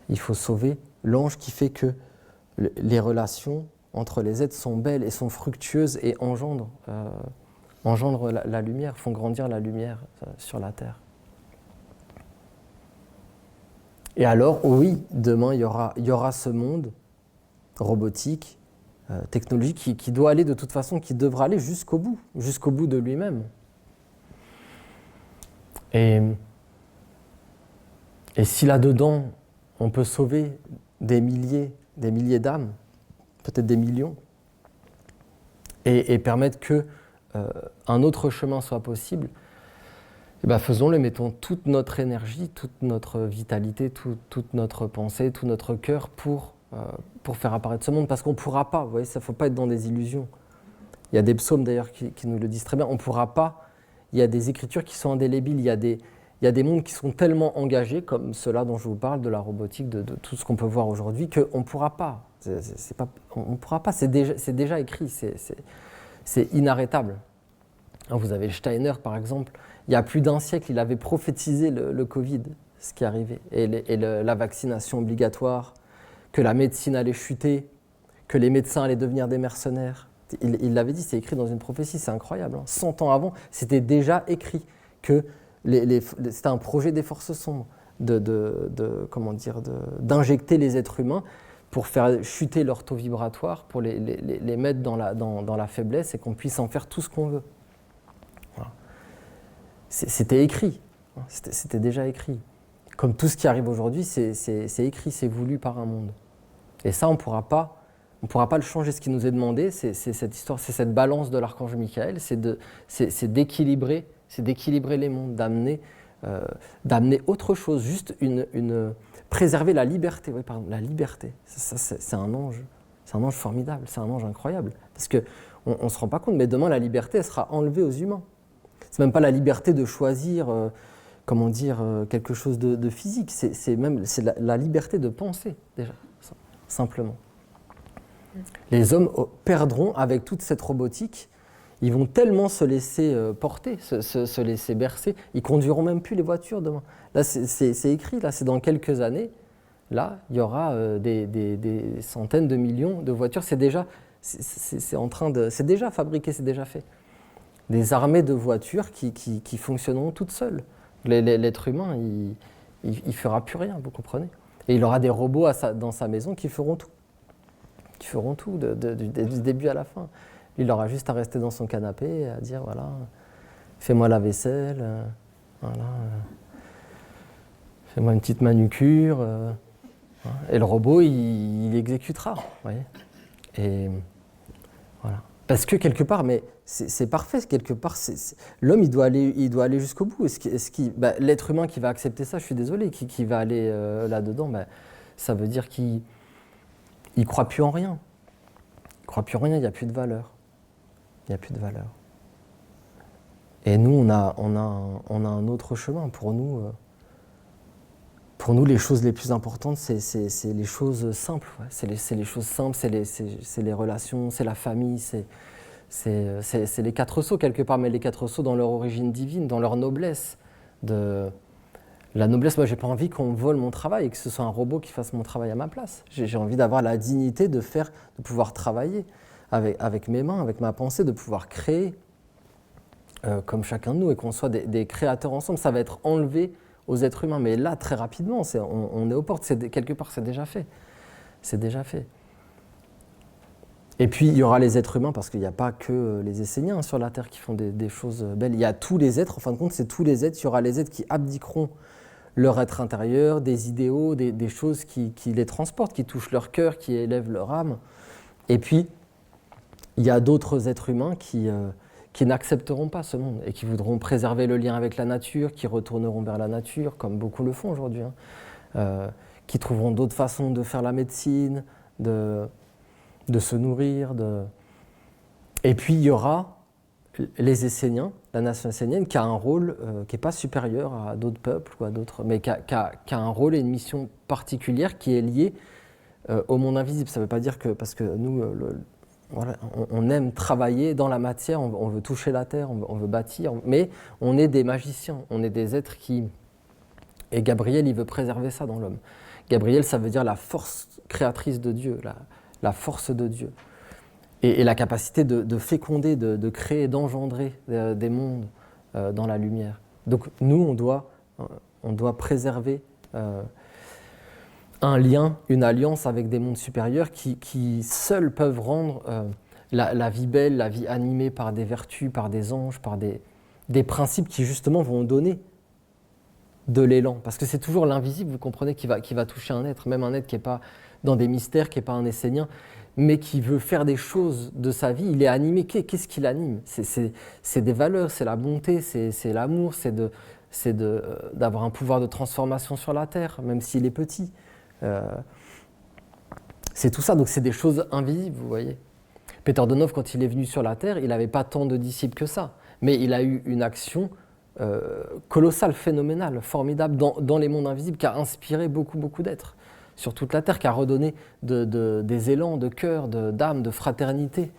Il faut sauver l'ange qui fait que les relations entre les êtres sont belles et sont fructueuses et engendrent la lumière, font grandir la lumière sur la terre. Et alors, oui, demain, il y aura ce monde robotique, technologique, qui doit aller de toute façon, qui devra aller jusqu'au bout de lui-même. Et si là-dedans, on peut sauver des milliers d'âmes, peut-être des millions, et permettre qu'un autre chemin soit possible, faisons-le, mettons toute notre énergie, toute notre vitalité, toute notre pensée, tout notre cœur pour faire apparaître ce monde, parce qu'on ne pourra pas, vous voyez, ça ne faut pas être dans des illusions. Il y a des psaumes d'ailleurs qui nous le disent très bien, on ne pourra pas, il y a des écritures qui sont indélébiles, il y a des mondes qui sont tellement engagés, comme ceux-là dont je vous parle, de la robotique, de tout ce qu'on peut voir aujourd'hui, qu'on ne pourra pas. On ne pourra pas, c'est déjà écrit, c'est inarrêtable. Vous avez Steiner, par exemple, il y a plus d'1 siècle, il avait prophétisé le Covid, ce qui arrivait, et la vaccination obligatoire, que la médecine allait chuter, que les médecins allaient devenir des mercenaires. Il l'avait dit, c'est écrit dans une prophétie, c'est incroyable. 100 ans avant, c'était déjà écrit que c'était un projet des forces sombres d'injecter les êtres humains pour faire chuter leur taux vibratoire, pour les mettre dans la faiblesse et qu'on puisse en faire tout ce qu'on veut. Voilà. C'était écrit, c'était déjà écrit. Comme tout ce qui arrive aujourd'hui, c'est écrit, c'est voulu par un monde. Et ça, on ne pourra pas le changer. Ce qui nous est demandé, c'est cette histoire, c'est cette balance de l'archange Michael, c'est d'équilibrer les mondes, d'amener autre chose, juste préserver la liberté. Oui, pardon, la liberté. C'est un ange formidable, c'est un ange incroyable. Parce qu'on ne se rend pas compte, mais demain, la liberté, elle sera enlevée aux humains. C'est même pas la liberté de choisir, comment dire, quelque chose de physique. C'est la liberté de penser, déjà, simplement. Les hommes perdront, avec toute cette robotique, ils vont tellement se laisser porter, se laisser bercer, ils conduiront même plus les voitures demain. Là, c'est écrit, là, c'est dans quelques années. Là, il y aura des centaines de millions de voitures. C'est déjà fabriqué, c'est déjà fait. Des armées de voitures qui fonctionneront toutes seules. L'être humain, il fera plus rien, vous comprenez? Et il aura des robots dans sa maison qui feront tout. Du début à la fin. Il aura juste à rester dans son canapé et à dire, voilà, fais-moi la vaisselle, voilà, fais-moi une petite manucure. Et le robot, il exécutera, vous voyez. Et voilà. Parce que quelque part, mais c'est parfait, quelque part, l'homme, il doit aller jusqu'au bout. L'être humain qui va accepter ça, je suis désolé, qui va aller là-dedans, ça veut dire qu'il ne croit plus en rien. Il ne croit plus en rien, il n'y a plus de valeur. Il n'y a plus de valeur. Et nous, on a un autre chemin. Pour nous, les choses les plus importantes, c'est les choses simples. Ouais. C'est les choses simples, c'est les relations, c'est la famille, c'est les quatre sceaux quelque part, mais les quatre sceaux dans leur origine divine, dans leur noblesse. La noblesse, moi, j'ai pas envie qu'on vole mon travail et que ce soit un robot qui fasse mon travail à ma place. J'ai envie d'avoir la dignité de pouvoir travailler avec mes mains, avec ma pensée, de pouvoir créer comme chacun de nous et qu'on soit des créateurs ensemble. Ça va être enlevé aux êtres humains, mais là, très rapidement, on est aux portes, quelque part, c'est déjà fait. C'est déjà fait. Et puis, il y aura les êtres humains, parce qu'il n'y a pas que les Esséniens sur la Terre qui font des choses belles. Il y a tous les êtres, en fin de compte, c'est tous les êtres. Il y aura les êtres qui abdiqueront leur être intérieur, des idéaux, des choses qui les transportent, qui touchent leur cœur, qui élèvent leur âme. Et puis, il y a d'autres êtres humains qui n'accepteront pas ce monde et qui voudront préserver le lien avec la nature, qui retourneront vers la nature, comme beaucoup le font aujourd'hui, qui trouveront d'autres façons de faire la médecine, de se nourrir. Et puis il y aura les Esséniens, la nation essénienne, qui a un rôle qui n'est pas supérieur à d'autres peuples, mais qui a un rôle et une mission particulière qui est liée au monde invisible. Ça ne veut pas dire que, parce que nous, voilà, on aime travailler dans la matière, on veut toucher la terre, on veut bâtir, mais on est des magiciens, on est des êtres qui... Et Gabriel, il veut préserver ça dans l'homme. Gabriel, ça veut dire la force créatrice de Dieu, la force de Dieu. Et la capacité de féconder, de créer, d'engendrer des mondes dans la lumière. Donc nous, on doit préserver un lien, une alliance avec des mondes supérieurs qui seuls peuvent rendre la vie belle, la vie animée par des vertus, par des anges, par des principes qui justement vont donner de l'élan. Parce que c'est toujours l'invisible, vous comprenez, qui va toucher un être, même un être qui n'est pas dans des mystères, qui n'est pas un essénien, mais qui veut faire des choses de sa vie. Il est animé. Qu'est-ce qui l'anime ? C'est des valeurs, c'est la bonté, c'est l'amour, c'est d'avoir un pouvoir de transformation sur la terre, même s'il est petit. C'est tout ça, donc c'est des choses invisibles, vous voyez. Peter Donov, quand il est venu sur la Terre, il n'avait pas tant de disciples que ça, mais il a eu une action colossale, phénoménale, formidable dans les mondes invisibles, qui a inspiré beaucoup, beaucoup d'êtres sur toute la Terre, qui a redonné des élans de cœur, d'âme, de fraternité,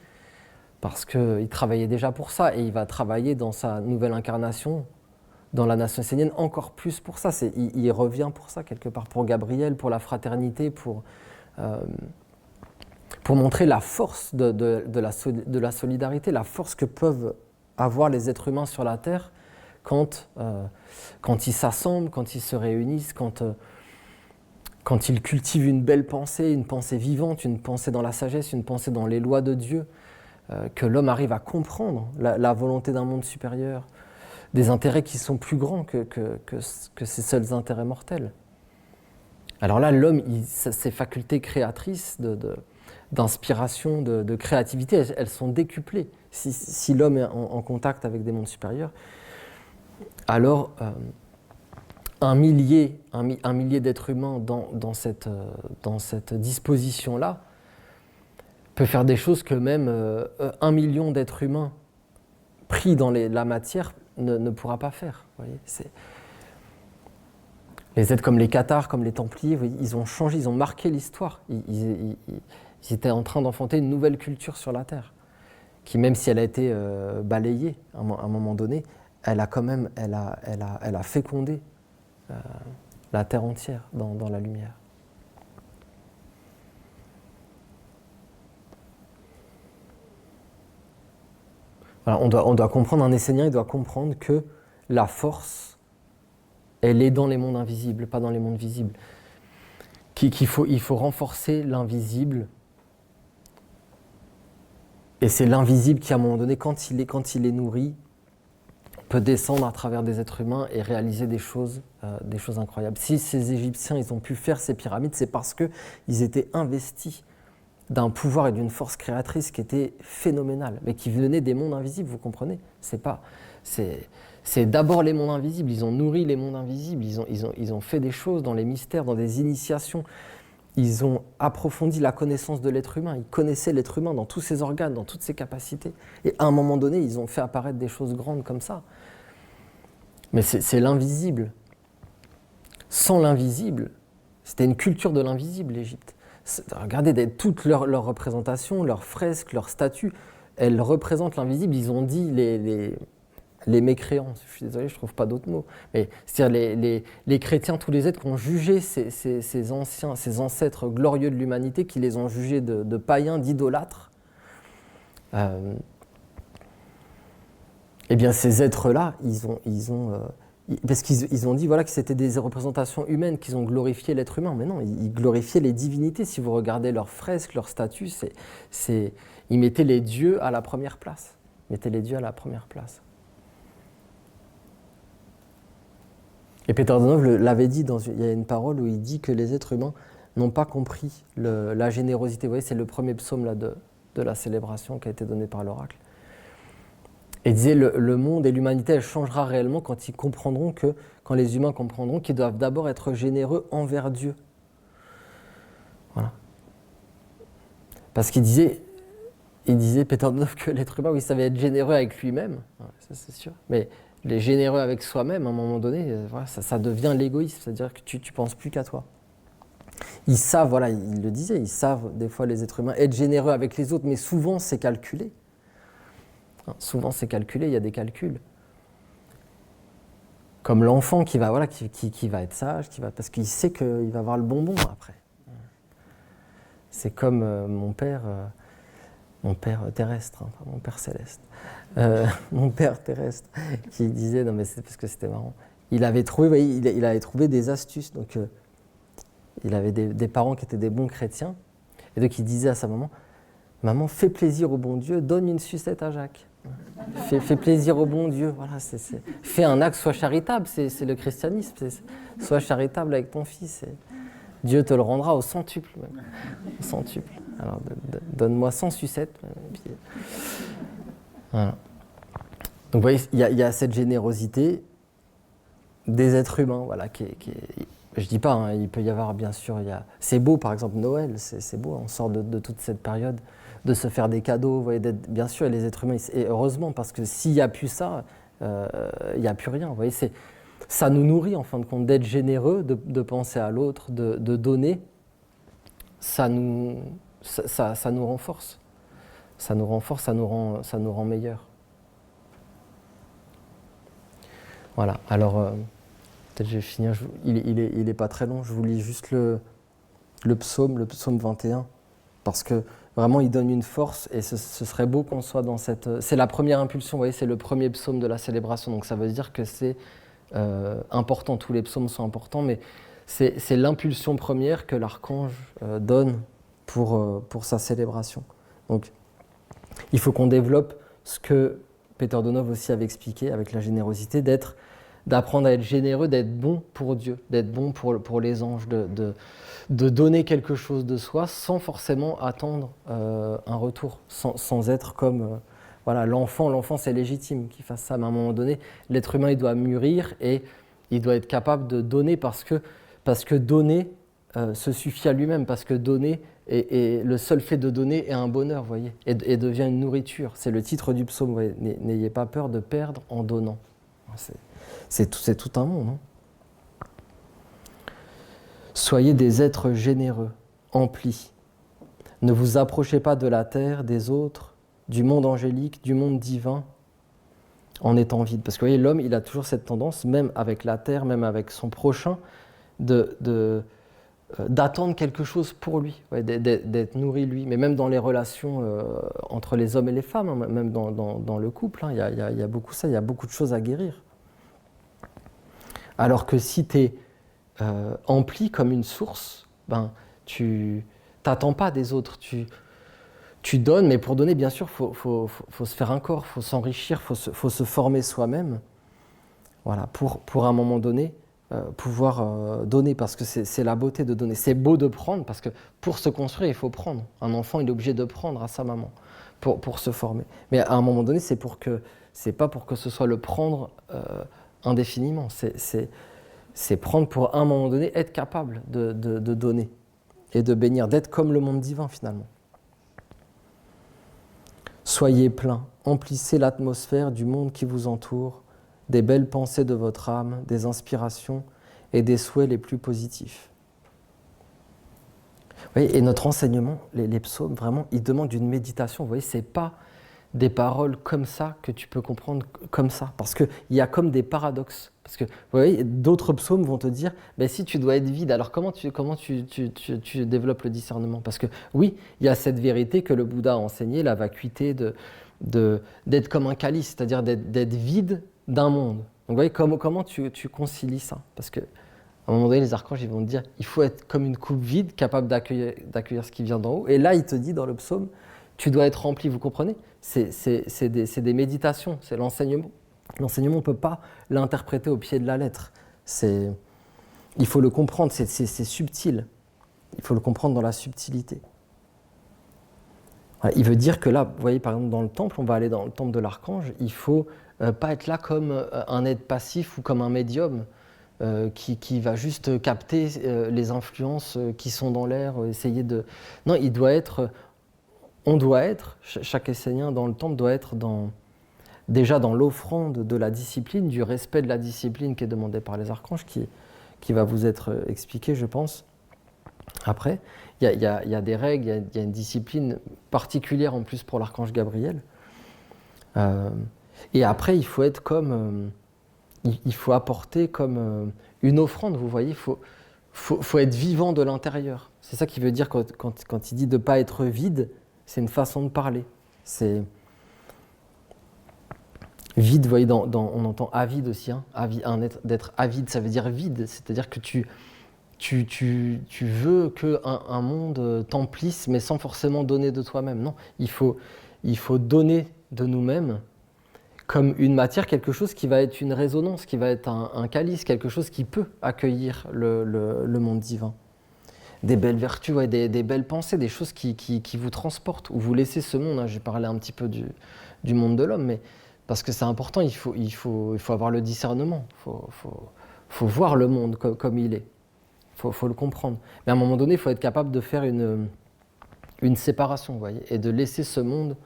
parce qu'il travaillait déjà pour ça, et il va travailler dans sa nouvelle incarnation, dans la nation essénienne, encore plus pour ça. Il revient pour ça, quelque part, pour Gabriel, pour la fraternité, pour montrer la force de la solidarité, la force que peuvent avoir les êtres humains sur la Terre quand ils s'assemblent, quand ils se réunissent, quand ils cultivent une belle pensée, une pensée vivante, une pensée dans la sagesse, une pensée dans les lois de Dieu, que l'homme arrive à comprendre la volonté d'un monde supérieur, des intérêts qui sont plus grands que ses seuls intérêts mortels. Alors là, l'homme, ses facultés créatrices d'inspiration, de créativité, elles sont décuplées. Si l'homme est en contact avec des mondes supérieurs, alors un millier d'êtres humains dans cette disposition-là peut faire des choses que même 1 million d'êtres humains pris dans la matière ne pourra pas faire. Vous voyez, les êtres comme les cathares, comme les templiers, vous voyez, ils ont changé, ils ont marqué l'histoire. Ils étaient en train d'enfanter une nouvelle culture sur la Terre, qui même si elle a été balayée à un moment donné, elle a quand même, elle a fécondé la Terre entière dans la lumière. Voilà, on doit comprendre, un enseignant, il doit comprendre que la force, elle est dans les mondes invisibles, pas dans les mondes visibles. Il faut renforcer l'invisible. Et c'est l'invisible qui, à un moment donné, quand il est nourri, peut descendre à travers des êtres humains et réaliser des choses incroyables. Si ces Égyptiens, ils ont pu faire ces pyramides, c'est parce qu'ils étaient investis d'un pouvoir et d'une force créatrice qui était phénoménale, mais qui venait des mondes invisibles, vous comprenez ? C'est d'abord les mondes invisibles, ils ont nourri les mondes invisibles, ils ont fait des choses dans les mystères, dans des initiations, ils ont approfondi la connaissance de l'être humain, ils connaissaient l'être humain dans tous ses organes, dans toutes ses capacités, et à un moment donné, ils ont fait apparaître des choses grandes comme ça. Mais c'est l'invisible. Sans l'invisible, c'était une culture de l'invisible, l'Égypte. Regardez toutes leurs représentations, leurs fresques, leurs statues, elles représentent l'invisible. Ils ont dit les mécréants, je suis désolé, je ne trouve pas d'autres mots, mais c'est-à-dire les chrétiens, tous les êtres qui ont jugé ces ancêtres glorieux de l'humanité, qui les ont jugés de païens, d'idolâtres, eh bien ces êtres-là, parce qu'ils ont dit voilà, que c'était des représentations humaines, qu'ils ont glorifié l'être humain. Mais non, ils glorifiaient les divinités. Si vous regardez leurs fresques, leurs statues, ils mettaient les dieux à la première place. Et Peter Donov l'avait dit, il y a une parole où il dit que les êtres humains n'ont pas compris la générosité. Vous voyez, c'est le premier psaume là, de la célébration qui a été donné par l'oracle. Et il disait le monde et l'humanité, elle changera réellement quand les humains comprendront qu'ils doivent d'abord être généreux envers Dieu. Voilà. Parce qu'il disait Peter Donov, que l'être humain, il savait être généreux avec lui-même, ça c'est sûr, mais les généreux avec soi-même, à un moment donné, voilà, ça devient l'égoïsme, c'est-à-dire que tu ne penses plus qu'à toi. Ils savent, voilà, il le disait, ils savent des fois les êtres humains être généreux avec les autres, mais souvent c'est calculé. Souvent c'est calculé, il y a des calculs. Comme l'enfant qui va être sage, parce qu'il sait qu'il va avoir le bonbon après. C'est comme mon père terrestre, enfin, mon père céleste. Mon père terrestre qui disait, non mais c'est parce que c'était marrant, il avait trouvé des astuces, donc il avait des parents qui étaient des bons chrétiens, et donc il disait à sa maman, maman, fais plaisir au bon Dieu, donne une sucette à Jacques. Fais plaisir au bon Dieu, voilà, fais un acte, sois charitable, c'est le christianisme, sois charitable avec ton fils, Dieu te le rendra au centuple même. Au centuple. Alors donne-moi 100 sucettes. Puis, voilà. Donc vous voyez, il y a cette générosité des êtres humains, voilà, je dis pas, hein, il peut y avoir bien sûr, c'est beau par exemple Noël, c'est beau, on sort de toute cette période, de se faire des cadeaux, vous voyez, bien sûr, les êtres humains, et heureusement, parce que s'il n'y a plus ça, il n'y a plus rien, vous voyez, ça nous nourrit en fin de compte, d'être généreux, de penser à l'autre, de donner, ça nous renforce, ça nous rend meilleurs. Voilà, alors peut-être je vais finir, il est pas très long, je vous lis juste le psaume 21, parce que vraiment il donne une force, et ce serait beau qu'on soit dans cette... C'est la première impulsion, vous voyez, c'est le premier psaume de la célébration, donc ça veut dire que c'est important, tous les psaumes sont importants, mais c'est l'impulsion première que l'archange donne pour sa célébration. Donc il faut qu'on développe ce que Peter Donov aussi avait expliqué avec la générosité, d'apprendre à être généreux, d'être bon pour Dieu, d'être bon pour les anges, de donner quelque chose de soi sans forcément attendre un retour, sans être comme voilà, l'enfant c'est légitime qu'il fasse ça, mais à un moment donné, l'être humain il doit mûrir et il doit être capable de donner parce que donner se suffit à lui-même, parce que donner, et le seul fait de donner est un bonheur, voyez, et devient une nourriture. C'est le titre du psaume, voyez, n'ayez pas peur de perdre en donnant. C'est tout un monde. Hein. Soyez des êtres généreux, emplis. Ne vous approchez pas de la terre, des autres, du monde angélique, du monde divin, en étant vide. Parce que vous voyez, l'homme, il a toujours cette tendance, même avec la terre, même avec son prochain, d'attendre quelque chose pour lui, d'être nourri lui. Mais même dans les relations entre les hommes et les femmes, hein, même dans le couple, hein, il y a beaucoup ça, il y a beaucoup de choses à guérir. Alors que si tu es empli comme une source, ben, tu n'attends pas des autres, tu donnes, mais pour donner, bien sûr, faut se faire un corps, il faut s'enrichir, faut se former soi-même, voilà, pour à un moment donné, pouvoir donner, parce que c'est la beauté de donner. C'est beau de prendre, parce que pour se construire, il faut prendre. Un enfant, il est obligé de prendre à sa maman pour se former. Mais à un moment donné, c'est pas pour que ce soit le prendre indéfiniment. C'est prendre pour, à un moment donné, être capable de donner et de bénir, d'être comme le monde divin, finalement. Soyez pleins, emplissez l'atmosphère du monde qui vous entoure, des belles pensées de votre âme, des inspirations et des souhaits les plus positifs. Vous voyez, et notre enseignement, les psaumes, vraiment, ils demandent une méditation. Vous voyez, ce n'est pas des paroles comme ça que tu peux comprendre comme ça. Parce qu'il y a comme des paradoxes. Parce que, vous voyez, d'autres psaumes vont te dire, ben, si tu dois être vide, alors comment tu développes le discernement? Parce que oui, il y a cette vérité que le Bouddha a enseignée, la vacuité d'être comme un calice, c'est-à-dire d'être vide d'un monde. Donc vous voyez, comment tu concilies ça? Parce qu'à un moment donné, les archanges ils vont te dire, il faut être comme une coupe vide, capable d'accueillir ce qui vient d'en haut. Et là, il te dit dans le psaume, tu dois être rempli, vous comprenez? C'est des méditations, c'est l'enseignement. L'enseignement, on ne peut pas l'interpréter au pied de la lettre. Il faut le comprendre, c'est subtil. Il faut le comprendre dans la subtilité. Il veut dire que là, vous voyez, par exemple, dans le temple, on va aller dans le temple de l'archange, il ne faut pas être là comme un être passif ou comme un médium qui va juste capter les influences qui sont dans l'air, essayer de... Non, on doit être, chaque Essénien dans le temple doit être déjà dans l'offrande de la discipline, du respect de la discipline qui est demandée par les archanges, qui va vous être expliqué, je pense, après. Il y a des règles, il y a une discipline particulière en plus pour l'archange Gabriel. Et après, il faut être comme... il faut apporter comme une offrande, vous voyez, il faut être vivant de l'intérieur. C'est ça qui veut dire quand il dit de ne pas être vide, c'est une façon de parler. C'est... Vide, vous voyez, on entend avide aussi, hein. D'être avide, ça veut dire vide, c'est-à-dire que tu veux qu'un monde t'emplisse, mais sans forcément donner de toi-même. Non, il faut donner de nous-mêmes comme une matière, quelque chose qui va être une résonance, qui va être un calice, quelque chose qui peut accueillir le monde divin. Des belles vertus, ouais, des belles pensées, des choses qui vous transportent, où vous laissez ce monde. Hein, j'ai parlé un petit peu du monde de l'homme, mais parce que c'est important, il faut avoir le discernement, il faut voir le monde comme il est, il faut le comprendre. Mais à un moment donné, il faut être capable de faire une séparation, vous voyez, et de laisser ce monde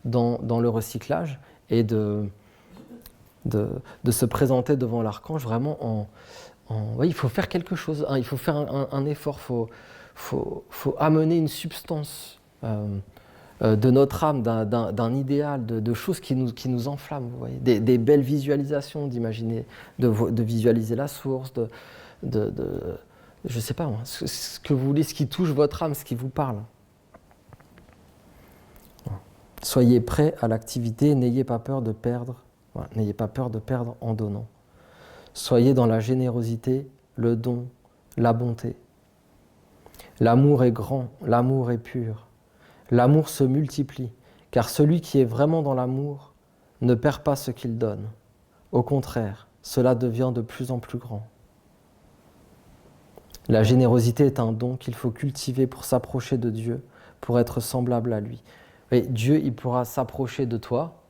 dans le recyclage et de se présenter devant l'archange vraiment oui, il faut faire quelque chose, hein, il faut faire un effort, faut amener une substance de notre âme, d'un idéal, de choses qui nous enflamment, vous voyez, des belles visualisations, d'imaginer, de visualiser la source, je ne sais pas moi, ce que vous voulez, ce qui touche votre âme, ce qui vous parle. Soyez prêts à l'activité, n'ayez pas peur de perdre, voilà, n'ayez pas peur de perdre en donnant. Soyez dans la générosité, le don, la bonté. L'amour est grand, l'amour est pur. L'amour se multiplie, car celui qui est vraiment dans l'amour ne perd pas ce qu'il donne. Au contraire, cela devient de plus en plus grand. La générosité est un don qu'il faut cultiver pour s'approcher de Dieu, pour être semblable à lui. Et Dieu, il pourra s'approcher de toi,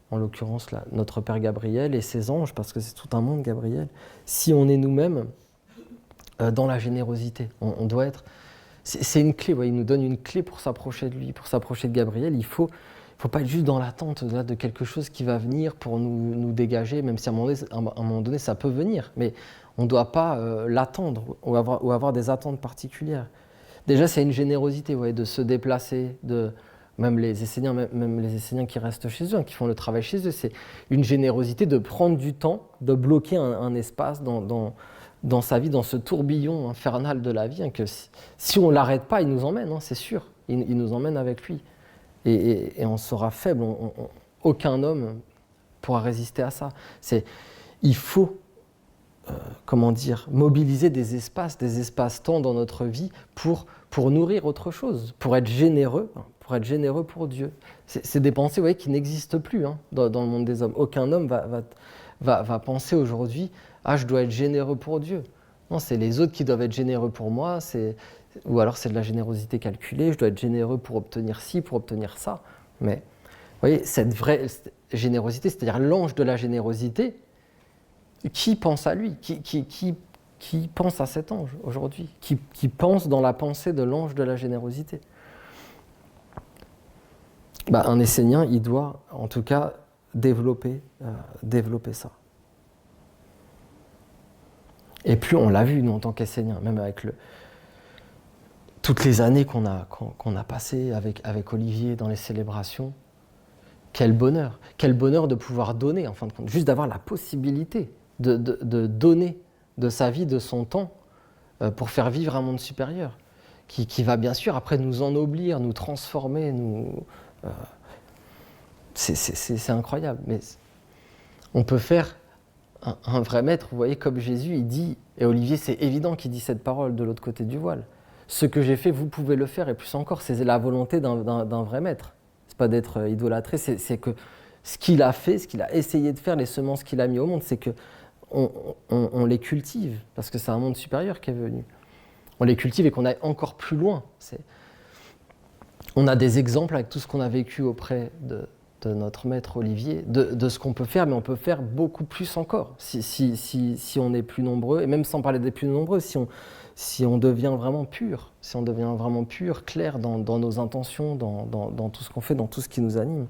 en l'occurrence notre Père Gabriel et ses anges, parce que c'est tout un monde, Gabriel, si on est nous-mêmes dans la générosité. On doit être... C'est une clé, ouais, il nous donne une clé pour s'approcher de lui, pour s'approcher de Gabriel. Il faut faut pas être juste dans l'attente là, de quelque chose qui va venir pour nous dégager, même si à un moment donné ça peut venir, mais on ne doit pas l'attendre ou avoir des attentes particulières. Déjà, c'est une générosité de se déplacer, même les Esséniens qui restent chez eux, qui font le travail chez eux, c'est une générosité de prendre du temps, de bloquer un espace dans sa vie, dans ce tourbillon infernal de la vie, que si on ne l'arrête pas, il nous emmène, c'est sûr, il nous emmène avec lui. Et on sera faible, aucun homme pourra résister à ça. Il faut mobiliser des espaces-temps dans notre vie pour nourrir autre chose, pour être généreux pour Dieu. C'est des pensées qui n'existent plus dans le monde des hommes. Aucun homme va penser aujourd'hui « Ah, je dois être généreux pour Dieu ». Non, c'est les autres qui doivent être généreux pour moi, ou alors c'est de la générosité calculée, je dois être généreux pour obtenir ci, pour obtenir ça. Mais vous voyez, cette vraie générosité, c'est-à-dire l'ange de la générosité, qui pense à lui, qui pense à cet ange aujourd'hui, qui pense dans la pensée de l'ange de la générosité. Un Essénien, il doit en tout cas développer ça. Et plus on l'a vu, nous, en tant qu'Esséniens, même avec toutes les années qu'on a passées avec Olivier dans les célébrations, quel bonheur de pouvoir donner, en fin de compte, juste d'avoir la possibilité de donner de sa vie, de son temps, pour faire vivre un monde supérieur, qui va bien sûr après nous ennoblir, nous transformer, c'est incroyable. Mais on peut faire un vrai maître, vous voyez, comme Jésus, il dit, et Olivier, c'est évident qu'il dit cette parole de l'autre côté du voile. Ce que j'ai fait, vous pouvez le faire, et plus encore, c'est la volonté d'un vrai maître. C'est pas d'être idolâtré, c'est que ce qu'il a fait, ce qu'il a essayé de faire, les semences qu'il a mis au monde, c'est que on les cultive, parce que c'est un monde supérieur qui est venu. On les cultive et qu'on aille encore plus loin. On a des exemples avec tout ce qu'on a vécu auprès de notre maître Olivier, de ce qu'on peut faire, mais on peut faire beaucoup plus encore, si on est plus nombreux, et même sans parler des plus nombreux, si on devient vraiment pur, clair dans nos intentions, dans tout ce qu'on fait, dans tout ce qui nous anime,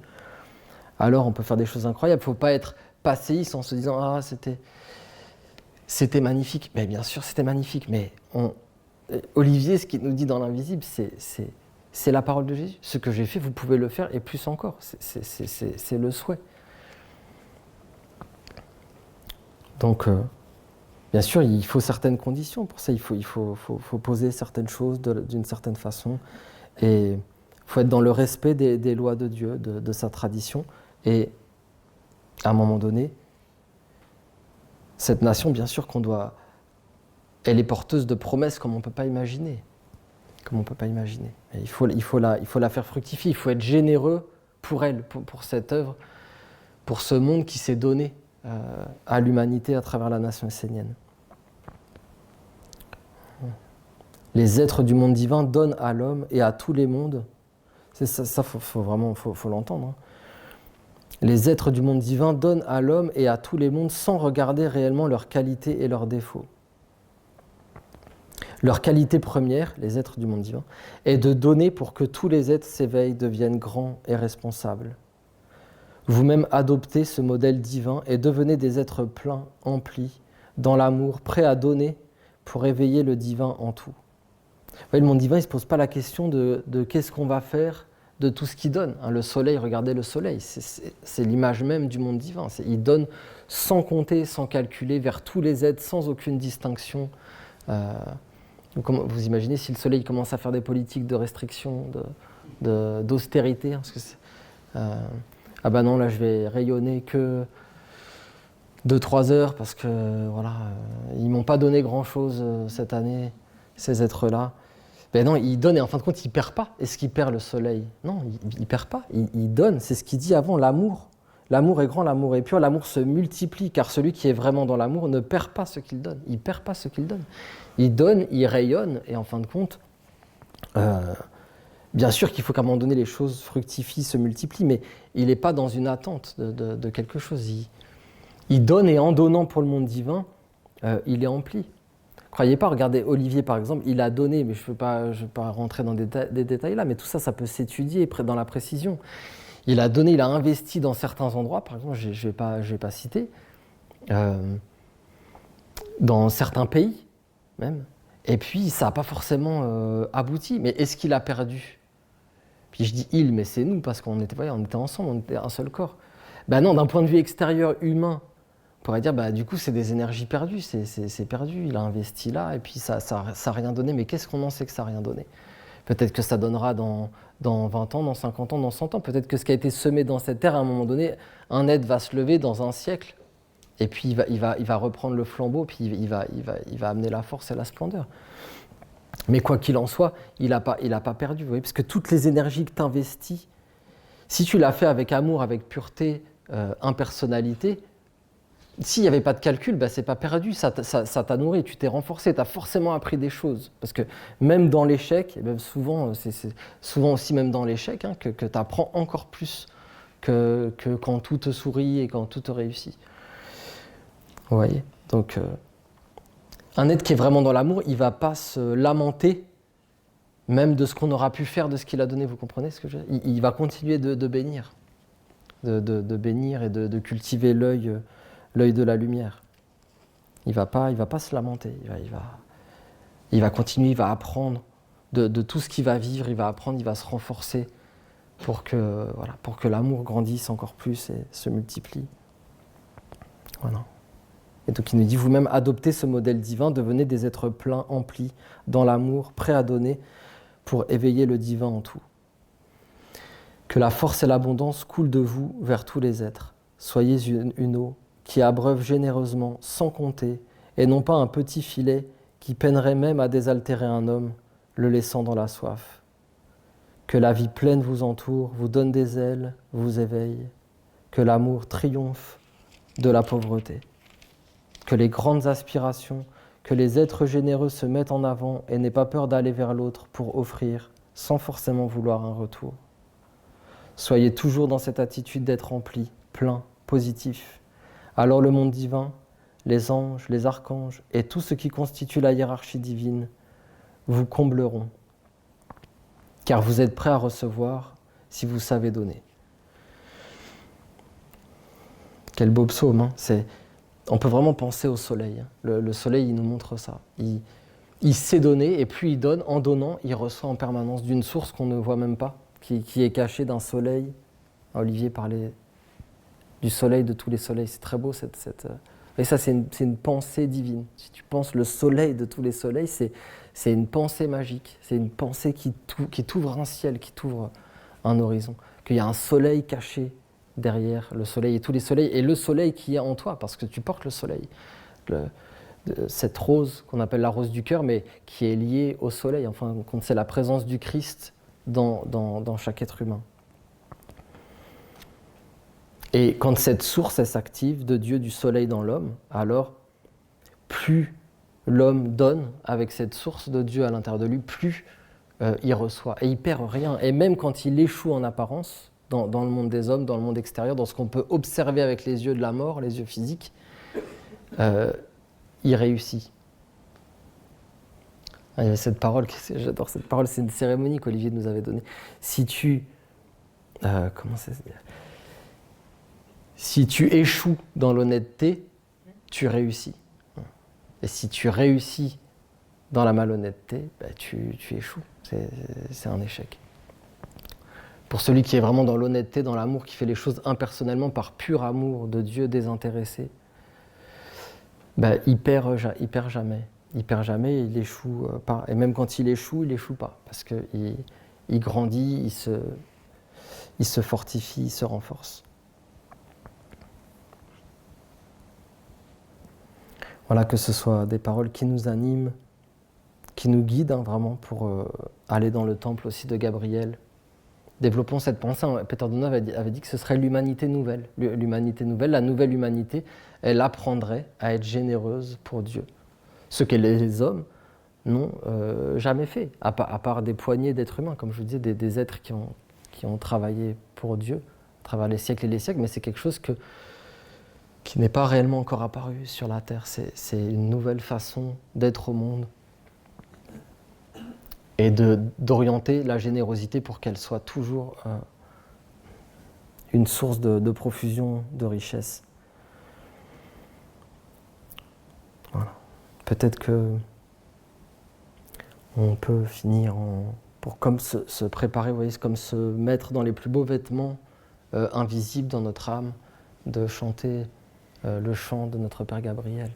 alors on peut faire des choses incroyables. Il ne faut pas être passéiste en se disant « Ah, c'était magnifique ». Mais bien sûr, c'était magnifique, mais Olivier, ce qu'il nous dit dans l'invisible, c'est la parole de Jésus. Ce que j'ai fait, vous pouvez le faire, et plus encore. C'est le souhait. Donc, bien sûr, il faut certaines conditions pour ça. Il faut poser certaines choses d'une certaine façon. Et il faut être dans le respect des lois de Dieu, de sa tradition. Et à un moment donné, cette nation, bien sûr elle est porteuse de promesses comme on ne peut pas imaginer. Et il faut la faire fructifier, il faut être généreux pour elle, pour cette œuvre, pour ce monde qui s'est donné à l'humanité à travers la nation essénienne. Les êtres du monde divin donnent à l'homme et à tous les mondes, faut vraiment l'entendre. Les êtres du monde divin donnent à l'homme et à tous les mondes sans regarder réellement leurs qualités et leurs défauts. Leur qualité première, les êtres du monde divin, est de donner pour que tous les êtres s'éveillent, deviennent grands et responsables. Vous-même adoptez ce modèle divin et devenez des êtres pleins, emplis, dans l'amour, prêts à donner pour éveiller le divin en tout. Vous voyez, le monde divin, il ne se pose pas la question de qu'est-ce qu'on va faire de tout ce qu'il donne. Le soleil, regardez le soleil, c'est l'image même du monde divin. Il donne sans compter, sans calculer, vers tous les êtres, sans aucune distinction. Vous imaginez si le soleil commence à faire des politiques de restriction, d'austérité, parce que ah ben non, là je vais rayonner que 2-3 heures parce que voilà, ils m'ont pas donné grand-chose cette année, ces êtres-là. Ben non, il donne et en fin de compte, il perd pas. Est-ce qu'il perd le soleil? Non, il perd pas. Il donne. C'est ce qu'il dit avant, l'amour. L'amour est grand, l'amour est pur, l'amour se multiplie, car celui qui est vraiment dans l'amour ne perd pas ce qu'il donne. Il perd pas ce qu'il donne. Il donne, il rayonne, et en fin de compte, bien sûr qu'il faut qu'à un moment donné les choses fructifient, se multiplient, mais il n'est pas dans une attente de quelque chose. Il donne, et en donnant pour le monde divin, il est empli. Croyez pas, regardez Olivier par exemple, il a donné, mais je ne veux pas rentrer dans des détails là, mais tout ça, ça peut s'étudier dans la précision. Il a donné, il a investi dans certains endroits, par exemple, je vais pas citer, dans certains pays même. Et puis, ça n'a pas forcément abouti. Mais est-ce qu'il a perdu? Puis je dis il, mais c'est nous, parce qu'on était, on était ensemble, on était un seul corps. Ben non, d'un point de vue extérieur humain, on pourrait dire, bah, du coup, c'est des énergies perdues, c'est perdu. Il a investi là, et puis ça a rien donné. Mais qu'est-ce qu'on en sait que ça n'a rien donné? Peut-être que ça donnera dans 20 ans, dans 50 ans, dans 100 ans. Peut-être que ce qui a été semé dans cette terre, à un moment donné, un être va se lever dans un siècle. Et puis il va reprendre le flambeau, puis il va amener la force et la splendeur. Mais quoi qu'il en soit, il n'a pas perdu, vous voyez, parce que toutes les énergies que tu investis, si tu l'as fait avec amour, avec pureté, impersonnalité, s'il n'y avait pas de calcul, bah, c'est pas perdu, ça t'a nourri, tu t'es renforcé, tu as forcément appris des choses. Parce que même dans l'échec, et même souvent, c'est souvent aussi même dans l'échec, hein, que tu apprends encore plus que quand tout te sourit et quand tout te réussit. Vous voyez? Donc, un être qui est vraiment dans l'amour, il ne va pas se lamenter même de ce qu'on aura pu faire, de ce qu'il a donné. Vous comprenez ce que je veux dire? Il va continuer de bénir, de bénir et de cultiver l'œil de la lumière. Il va pas se lamenter. Il va continuer, il va apprendre de tout ce qu'il va vivre. Il va apprendre, il va se renforcer pour que l'amour grandisse encore plus et se multiplie. Voilà. Et donc il nous dit, vous-même adoptez ce modèle divin, devenez des êtres pleins, emplis, dans l'amour, prêts à donner pour éveiller le divin en tout. Que la force et l'abondance coulent de vous vers tous les êtres. Soyez une eau qui abreuve généreusement, sans compter, et non pas un petit filet qui peinerait même à désaltérer un homme, le laissant dans la soif. Que la vie pleine vous entoure, vous donne des ailes, vous éveille. Que l'amour triomphe de la pauvreté. Que les grandes aspirations, que les êtres généreux se mettent en avant et n'aient pas peur d'aller vers l'autre pour offrir, sans forcément vouloir un retour. Soyez toujours dans cette attitude d'être rempli, plein, positif. Alors le monde divin, les anges, les archanges et tout ce qui constitue la hiérarchie divine vous combleront, car vous êtes prêts à recevoir si vous savez donner. Quel beau psaume, hein. On peut vraiment penser au soleil. Le soleil, il nous montre ça. Il sait donner, et plus il donne, en donnant, il reçoit en permanence d'une source qu'on ne voit même pas, qui est cachée d'un soleil. Olivier parlait du soleil de tous les soleils. C'est très beau, et ça, c'est une pensée divine. Si tu penses le soleil de tous les soleils, c'est une pensée magique. C'est une pensée qui t'ouvre un ciel, qui t'ouvre un horizon. Qu'il y a un soleil caché derrière le soleil et tous les soleils, et le soleil qui est en toi, parce que tu portes le soleil. Cette rose qu'on appelle la rose du cœur, mais qui est liée au soleil. Enfin, c'est la présence du Christ dans chaque être humain. Et quand cette source elle s'active de Dieu, du soleil dans l'homme, alors plus l'homme donne avec cette source de Dieu à l'intérieur de lui, plus il reçoit. Et il perd rien. Et même quand il échoue en apparence, dans le monde des hommes, dans le monde extérieur, dans ce qu'on peut observer avec les yeux de la mort, les yeux physiques, il réussit. Il y avait cette parole, j'adore cette parole, c'est une cérémonie qu'Olivier nous avait donnée. Si tu échoues dans l'honnêteté, tu réussis. Et si tu réussis dans la malhonnêteté, tu échoues. C'est un échec. Pour celui qui est vraiment dans l'honnêteté, dans l'amour, qui fait les choses impersonnellement par pur amour de Dieu désintéressé, il perd jamais. Il perd jamais, il échoue pas. Et même quand il échoue pas. Parce qu'il grandit, il se fortifie, il se renforce. Voilà, que ce soit des paroles qui nous animent, qui nous guident vraiment pour aller dans le temple aussi de Gabriel. Développons cette pensée. Peter Donner avait dit que ce serait l'humanité nouvelle. L'humanité nouvelle, la nouvelle humanité, elle apprendrait à être généreuse pour Dieu. Ce que les hommes n'ont jamais fait, à part des poignées d'êtres humains, comme je vous disais, des êtres qui ont travaillé pour Dieu à travers les siècles et les siècles, mais c'est quelque chose qui n'est pas réellement encore apparu sur la Terre. C'est une nouvelle façon d'être au monde et d'orienter la générosité pour qu'elle soit toujours une source de profusion, de richesse. Voilà. Peut-être que on peut finir pour comme se préparer, vous voyez, comme se mettre dans les plus beaux vêtements invisibles dans notre âme, de chanter le chant de notre Père Gabriel.